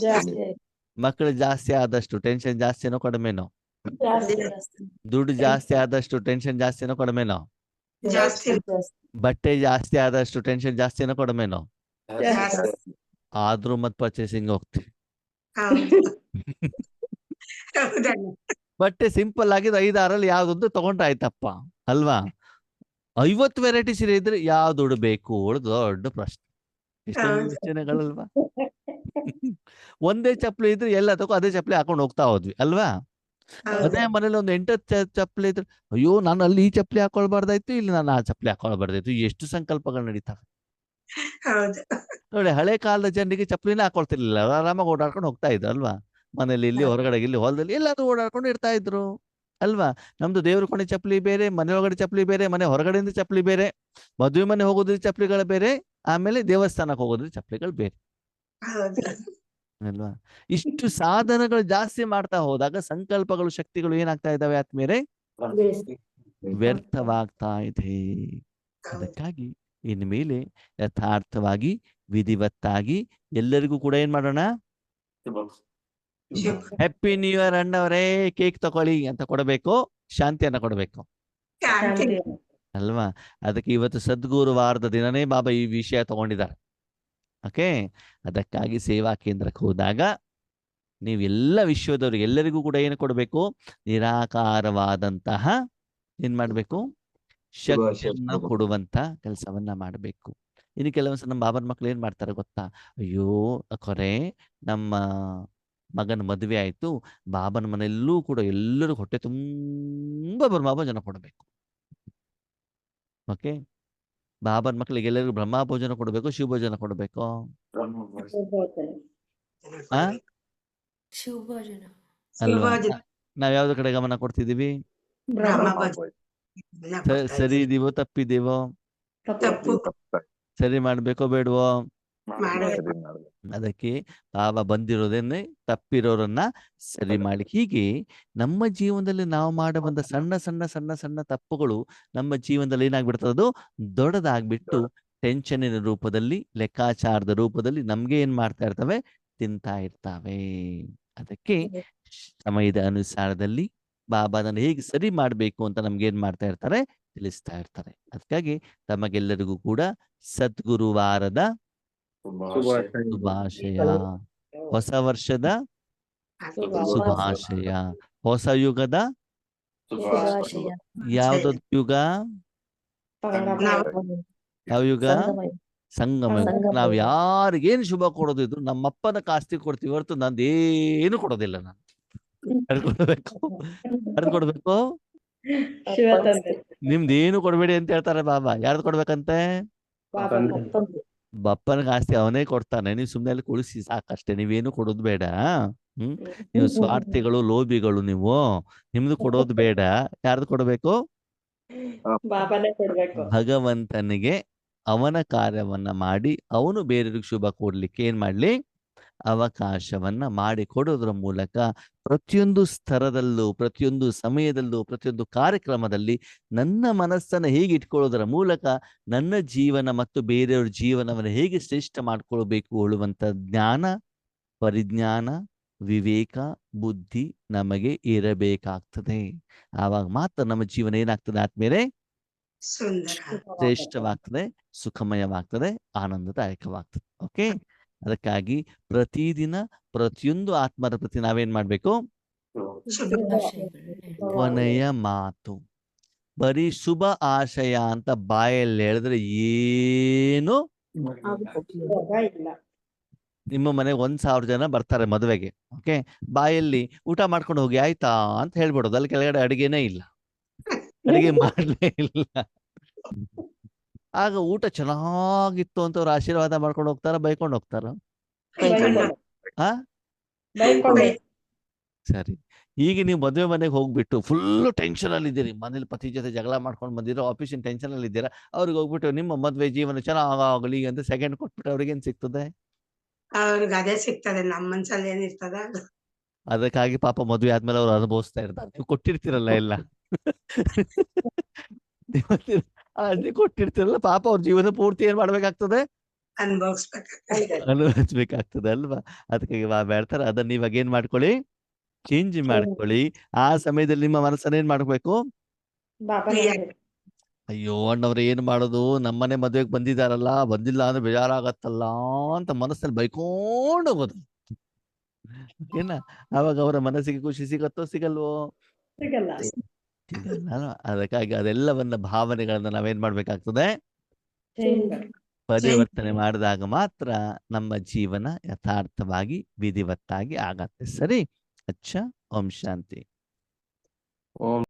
ಜಾಸ್ತಿ ಮಕ್ಕಳು ಜಾಸ್ತಿ ಆದಷ್ಟು ಟೆನ್ಷನ್ ಜಾಸ್ತಿನೋ ಕಡಿಮೆನೋ? ಜಾಸ್ತಿ ದುಡ್ಡು ಜಾಸ್ತಿ ಆದಷ್ಟು ಟೆನ್ಷನ್ ಜಾಸ್ತಿನೋ ಕಡಿಮೆನೋ? ಜಾಸ್ತಿ. ಬಟ್ಟೆ ಜಾಸ್ತಿ ಆದಷ್ಟು ಟೆನ್ಷನ್ ಜಾಸ್ತಿನೋ ಕಡಿಮೆನೋ? ಜಾಸ್ತಿ. ಆದ್ರೂ ಮತ್ ಪರ್ಚೇಸಿಂಗ್ ಹೋಗ್ತೀವಿ. ಹೌದು. ಹೌದಣ್ಣ. ಬಟ್ಟೆ ಸಿಂಪಲ್ ಆಗಿದ್ದು 5-6ರಲ್ಲಿ ಯಾವ್ದೊಂದು ತಗೊಂಡ್ರೆ ಆಯ್ತಪ್ಪ ಅಲ್ವಾ? 50 ವೆರೈಟಿ ಸೀರೆ ಇದ್ರೆ ಯಾವ್ದು ಉಡ್ಬೇಕು ದೊಡ್ಡ ಪ್ರಶ್ನೆ. ಎಷ್ಟೋ ಹೌದು. ಯೋಚನೆಗಳಲ್ವಾ? ಒಂದೇ ಚಪ್ಪಲಿ ಇದ್ರೆ ಎಲ್ಲ ತಗೋ ಅದೇ ಚಪ್ಪಲಿ ಹಾಕೊಂಡು ಹೋಗ್ತಾ ಹೋದ್ವಿ ಅಲ್ವಾ? ಹೌದು. ಅದೇ ಮನೇಲಿ ಒಂದು 8 ಚಪ್ಪಲಿ ಇದ್ರೆ ಅಯ್ಯೋ ನಾನು ಅಲ್ಲಿ ಈ ಚಪ್ಪಲಿ ಹಾಕೊಳ್ಬಾರ್ದಾಯ್ತು, ಇಲ್ಲಿ ನಾನು ಆ ಚಪ್ಪಲಿ ಹಾಕೊಳ್ಬಾರ್ದಾಯ್ತು, ಎಷ್ಟು ಸಂಕಲ್ಪಗಳು ನಡೀತಾವೆ ಹೌದು. ನೋಡಿ. ಹಳೆ ಕಾಲದ ಜನರಿಗೆ ಚಪ್ಪಲಿನ ಹಾಕೊಳ್ತಿರ್ಲಿಲ್ಲ, ಆರಾಮಾಗಿ ಓಡಾಡ್ಕೊಂಡು ಹೋಗ್ತಾ ಇದ್ರು ಅಲ್ವಾ? ಮನೇಲಿ ಇಲ್ಲಿ ಹೊರಗಡೆ ಇಲ್ಲಿ ಹೊಲದಲ್ಲಿ ಎಲ್ಲಾದ್ರೂ ಓಡಾಡ್ಕೊಂಡು ಇರ್ತಾ ಇದ್ರು ಅಲ್ವಾ? ನಮ್ದು ದೇವ್ರ ಕೊನೆ ಚಪ್ಪಲಿ ಬೇರೆ, ಮನೆ ಒಳಗಡೆ ಚಪ್ಪಲಿ ಬೇರೆ, ಮನೆ ಹೊರಗಡೆಯಿಂದ ಚಪ್ಪಲಿ ಬೇರೆ, ಮದುವೆ ಮನೆ ಹೋಗೋದ್ರಿ ಚಪ್ಪಲಿಗಳು ಬೇರೆ, ಆಮೇಲೆ ದೇವಸ್ಥಾನಕ್ಕೆ ಹೋಗೋದ್ರಿ ಚಪ್ಪಲಿಗಳು ಬೇರೆ ಹೌದು. ಅಲ್ವಾ? ಇಷ್ಟು ಸಾಧನಗಳು ಜಾಸ್ತಿ ಮಾಡ್ತಾ ಹೋದಾಗ ಸಂಕಲ್ಪಗಳು ಶಕ್ತಿಗಳು ಏನಾಗ್ತಾ ಇದಾವೆ ಆತ್ಮೀಯರೇ? ವ್ಯರ್ಥವಾಗ್ತಾ ಇದೆ. ಅದಕ್ಕಾಗಿ ಇನ್ಮೇಲೆ ಯಥಾರ್ಥವಾಗಿ ವಿಧಿವತ್ತಾಗಿ ಎಲ್ಲರಿಗೂ ಕೂಡ ಏನ್ ಮಾಡೋಣ, ಹ್ಯಾಪಿ ನ್ಯೂ ಇಯರ್ ಅಣ್ಣವರೇ, ಕೇಕ್ ತಗೊಳ್ಳಿ ಅಂತ ಕೊಡಬೇಕು, ಶಾಂತಿಯನ್ನ ಕೊಡಬೇಕು ಶಾಂತಿ. ಅಲ್ವಾ? ಅದಕ್ಕೆ ಇವತ್ತು ಸದ್ಗುರುವಾರದ ದಿನನೇ ಬಾಬಾ ಈ ವಿಷಯ ತಗೊಂಡಿದ್ದಾರೆ. ಓಕೆ, ಅದಕ್ಕಾಗಿ ಸೇವಾ ಕೇಂದ್ರಕ್ಕೆ ಹೋದಾಗ ನೀವೆಲ್ಲ ವಿಶ್ವದವ್ರಿಗೆ ಎಲ್ಲರಿಗೂ ಕೂಡ ಏನು ಕೊಡಬೇಕು, ನಿರಾಕಾರವಾದಂತಹ ಏನ್ ಮಾಡ್ಬೇಕು, ಶಕ್ತಿಯನ್ನ ಕೊಡುವಂತ ಕೆಲಸವನ್ನ ಮಾಡಬೇಕು. ಇನ್ನು ಕೆಲವೊಂದ್ಸಲ ನಮ್ಮ ಬಾಬನ ಮಕ್ಳು ಏನ್ ಮಾಡ್ತಾರೆ ಗೊತ್ತಾ, ಅಯ್ಯೋ ಕೊರೆ ನಮ್ಮ ಮಗನ ಮದುವೆ ಆಯ್ತು, ಬಾಬನ ಮನೆಯಲ್ಲೂ ಕೂಡ ಎಲ್ಲರೂ ಹೊಟ್ಟೆ ತುಂಬಾ ಬ್ರಹ್ಮ ಜನ ಕೊಡಬೇಕು. ಓಕೆ, ಬಾಬನ ಮಕ್ಕಳಿಗೆ ಎಲ್ಲರಿಗೂ ಬ್ರಹ್ಮ ಭೋಜನ ಕೊಡಬೇಕು, ಶಿವ ಭೋಜನ ಕೊಡಬೇಕು? ಆ ಶಿವಭೋಜನ. ಅಲ್ವಾ? ಶಿವಭೋಜನ. ನಾವ್ ಯಾವ್ದ್ರ ಕಡೆ ಗಮನ ಕೊಡ್ತಿದೀವಿ? ಬ್ರಹ್ಮ ಭೋಜನ ಕೊಡ್ತಾ ಸರಿ ಇದ್ದೀವಿ. ಇದೀವೋ ತಪ್ಪಿದೀವೋ? ತಪ್ಪು ಸರಿ ಮಾಡ್ಬೇಕೋ ಬೇಡವೋ? ಮಾಡಬೇಕು. ಅದಕ್ಕೆ ಬಾಬಾ ಬಂದಿರೋದೇನೆ ತಪ್ಪಿರೋರನ್ನ ಸರಿ ಮಾಡಿ. ಹೀಗೆ ನಮ್ಮ ಜೀವನದಲ್ಲಿ ನಾವು ಮಾಡುವಂತ ಸಣ್ಣ ಸಣ್ಣ ಸಣ್ಣ ಸಣ್ಣ ತಪ್ಪುಗಳು ನಮ್ಮ ಜೀವನದಲ್ಲಿ ಏನಾಗ್ಬಿಡ್ತದೆ, ಅದು ದೊಡ್ಡದಾಗ್ಬಿಟ್ಟು ಟೆನ್ಷನಿನ ರೂಪದಲ್ಲಿ, ಲೆಕ್ಕಾಚಾರದ ರೂಪದಲ್ಲಿ ನಮ್ಗೆ ಏನ್ ಮಾಡ್ತಾ ಇರ್ತವೆ, ತಿಂತಾ ಇರ್ತಾವೆ. ಅದಕ್ಕೆ ಸಮಯದ ಅನುಸಾರದಲ್ಲಿ ಬಾಬಾ ಅದನ್ನು ಹೇಗೆ ಸರಿ ಮಾಡ್ಬೇಕು ಅಂತ ನಮ್ಗೆ ಏನ್ ಮಾಡ್ತಾ ಇರ್ತಾರೆ, ತಿಳಿಸ್ತಾ ಇರ್ತಾರೆ. ಅದಕ್ಕಾಗಿ ತಮಗೆಲ್ಲರಿಗೂ ಕೂಡ ಸದ್ಗುರುವಾರದ ಶುಭಾಶಯ, ಹೊಸ ವರ್ಷದ ಶುಭಾಶಯ, ಹೊಸ ಯುಗದ ಶುಭಾಶಯ. ಯಾವ್ದೊಂದು ಯುಗ, ಯಾವ ಯುಗ? ಸಂಗಮ ಯುಗ. ನಾವ್ ಯಾರಿಗೇನು ಶುಭ ಕೊಡೋದಿದ್ರು ನಮ್ಮಪ್ಪನ ಕಾಸ್ತಿ ಕೊಡ್ತೀವಿ ಹೊರತು ನಂದೇನು ಕೊಡೋದಿಲ್ಲ. ನಾನು ಯಾರು ಕೊಡ್ಬೇಕು? ಯಾರು ಕೊಡ್ಬೇಕು? ನಿಮ್ದೇನು ಕೊಡ್ಬೇಡಿ ಅಂತ ಹೇಳ್ತಾರೆ ಬಾಬಾ. ಯಾರ್ದು ಕೊಡ್ಬೇಕಂತೆ? ಬಪ್ಪನಿಗೆ ಆಸ್ತಿ ಅವನೇ ಕೊಡ್ತಾನೆ, ನೀವು ಸುಮ್ಮನೆ ಅಲ್ಲಿ ಕುಳಿಸಿ ಸಾಕಷ್ಟೇ, ನೀವೇನು ಕೊಡೋದು ಬೇಡ. ನೀವು ಸ್ವಾರ್ಥಿಗಳು, ಲೋಭಿಗಳು, ನೀವು ನಿಮ್ದು ಕೊಡೋದು ಬೇಡ. ಯಾರ್ದು ಕೊಡಬೇಕು? ಬಾಬಾನೇ ಕೊಡ್ಬೇಕು. ಭಗವಂತನಿಗೆ ಅವನ ಕಾರ್ಯವನ್ನ ಮಾಡಿ ಅವನು ಬೇರೆಯವ್ರಿಗೆ ಶುಭ ಕೊಡ್ಲಿಕ್ಕೆ ಏನ್ ಮಾಡ್ಲಿ? ಅವಕಾಶವನ್ನ ಮಾಡಿ ಕೊಡೋದ್ರ ಮೂಲಕ ಪ್ರತಿಯೊಂದು ಸ್ತರದಲ್ಲೂ, ಪ್ರತಿಯೊಂದು ಸಮಯದಲ್ಲೂ, ಪ್ರತಿಯೊಂದು ಕಾರ್ಯಕ್ರಮದಲ್ಲಿ ನನ್ನ ಮನಸ್ಸನ್ನು ಹೇಗೆ ಇಟ್ಕೊಳ್ಳೋದರ ಮೂಲಕ ನನ್ನ ಜೀವನ ಮತ್ತು ಬೇರೆಯವ್ರ ಜೀವನವನ್ನು ಹೇಗೆ ಶ್ರೇಷ್ಠ ಮಾಡ್ಕೊಳ್ಬೇಕು ಹೇಳುವಂತ ಜ್ಞಾನ, ಪರಿಜ್ಞಾನ, ವಿವೇಕ, ಬುದ್ಧಿ ನಮಗೆ ಇರಬೇಕಾಗ್ತದೆ. ಆವಾಗ ಮಾತ್ರ ನಮ್ಮ ಜೀವನ ಏನಾಗ್ತದೆ ಆದ್ಮೇಲೆ ಸುಂದರ. ಶ್ರೇಷ್ಠವಾಗ್ತದೆ, ಸುಖಮಯವಾಗ್ತದೆ, ಆನಂದದಾಯಕವಾಗ್ತದೆ. ಓಕೆ, ಅದಕ್ಕಾಗಿ ಪ್ರತಿದಿನ ಪ್ರತಿಯೊಂದು ಆತ್ಮರ ಪ್ರತಿ ನಾವೇನ್ ಮಾಡ್ಬೇಕು? ಶುಭಾಶಯಗಳು. ಕೊನೆಯ ಮಾತು ಬರೀ ಶುಭ ಆಶಯ ಅಂತ ಬಾಯಲ್ಲಿ ಹೇಳಿದ್ರೆ ಏನು ಉಪಯೋಗ ಇಲ್ಲ. ನಿಮ್ಮ ಮನೆಗೆ 1,000 ಜನ ಬರ್ತಾರೆ ಮದುವೆಗೆ. ಓಕೆ, ಬಾಯಲ್ಲಿ ಊಟ ಮಾಡ್ಕೊಂಡು ಹೋಗಿ ಆಯ್ತಾ ಅಂತ ಹೇಳ್ಬಿಡೋದು. ಅಲ್ಲಿ ಕೆಳಗಡೆ ಅಡಿಗೆನೇ ಇಲ್ಲ, ಅಡಿಗೆ ಮಾಡ್ಲೇ ಇಲ್ಲ. ಆಗ ಊಟ ಚೆನ್ನಾಗಿತ್ತು ಅಂತ ಅವ್ರು ಆಶೀರ್ವಾದ ಮಾಡ್ಕೊಂಡು ಹೋಗ್ತಾರ, ಬೈಕೊಂಡು ಹೋಗ್ತಾರ? ಆ ಬೈಕೊಂಡು ಸರಿ, ಈಗ ನೀವು ಮದುವೆ ಮನೆಗೆ ಹೋಗ್ಬಿಟ್ಟು ಫುಲ್ ಟೆನ್ಷನ್ ಅಲ್ಲಿ ಇದ್ದೀರಿ, ಮನೇಲಿ ಪತಿ ಜೊತೆ ಜಗಳ ಮಾಡ್ಕೊಂಡು ಬಂದಿರೋ, ಆಫೀಸಿನ ಟೆನ್ಷನ್ ಅಲ್ಲಿ ಇದ್ದೀರಾ, ಅವ್ರಿಗೆ ಹೋಗ್ಬಿಟ್ಟು ನಿಮ್ಮ ಮದುವೆ ಜೀವನ ಚೆನ್ನಾಗಲಿ ಅಂತ ಸೆಕೆಂಡ್ ಕೊಟ್ಬಿಟ್ಟು ಅವ್ರಿಗೆ ಏನ್ ಸಿಗ್ತದೆ? ಅವ್ರಿಗೆ ಅದೇ ಸಿಗ್ತದೆ, ನಮ್ಮ ಮನ್ಸಲ್ಲಿ ಏನಿರ್ತದ ಅದು. ಅದಕ್ಕಾಗಿ ಪಾಪ ಮದುವೆ ಆದ್ಮೇಲೆ ಅವ್ರು ಅನುಭವಿಸ್ತಾ ಇರ್ತಾರೆ. ನೀವು ಕೊಟ್ಟಿರ್ತೀರಲ್ಲ ಎಲ್ಲ, ನೀವು ಕೊಟ್ಟಿರ್ತೀರಲ್ಲ, ಪಾಪ ಅವ್ರ ಜೀವನ ಪೂರ್ತಿ ಏನ್ ಮಾಡ್ಬೇಕಾಗ್ತದೆ? ಅನುಭವಿಸ್ಬೇಕಾಗ್ತದೆ ಅಲ್ವಾ? ಅದಕ್ಕಾಗಿ ಬೇಡ್ತಾರೆ, ಅದನ್ನ ಇವಾಗ ಏನ್ ಮಾಡ್ಕೊಳ್ಳಿ, ಚೇಂಜ್ ಮಾಡ್ಕೊಳ್ಳಿ. ಆ ಸಮಯದಲ್ಲಿ ನಿಮ್ಮ ಮನಸ್ಸನ್ನ ಏನ್ ಮಾಡ್ಬೇಕು? ಬಾಬಾನೇ ಅಯ್ಯೋ ಅಣ್ಣವ್ರ ಏನ್ ಮಾಡೋದು, ನಮ್ಮನೆ ಮದ್ವೆಗೆ ಬಂದಿದಾರಲ್ಲ, ಬಂದಿಲ್ಲ ಅಂದ್ರೆ ಬೇಜಾರಾಗತ್ತಲ್ಲ ಅಂತ ಮನಸ್ಸಲ್ಲಿ ಬೈಕೊಂಡು ಹೋಗೋದು. ಓಕೆನಾ? ಅವಾಗ ಅವರ ಮನಸ್ಸಿಗೆ ಖುಷಿ ಸಿಗತ್ತೋ ಸಿಗಲ್ವೋ? ಸಿಗಲ್ಲ. ಸಿಗಲ್ಲ ಅಲ್ವಾ? ಅದಕ್ಕಾಗಿ ಅದೆಲ್ಲವನ್ನ ಭಾವನೆಗಳನ್ನ ನಾವೇನ್ ಮಾಡ್ಬೇಕಾಗ್ತದೆ? ಪರಿವರ್ತನೆ ಮಾಡಿದಾಗ ಮಾತ್ರ ನಮ್ಮ ಜೀವನ ಯಥಾರ್ಥವಾಗಿ ವಿಧಿವತ್ತಾಗಿ ಆಗತ್ತೆ. ಸರಿ? ಅಚ್ಚ. ಓಂ ಶಾಂತಿ. ಓಂ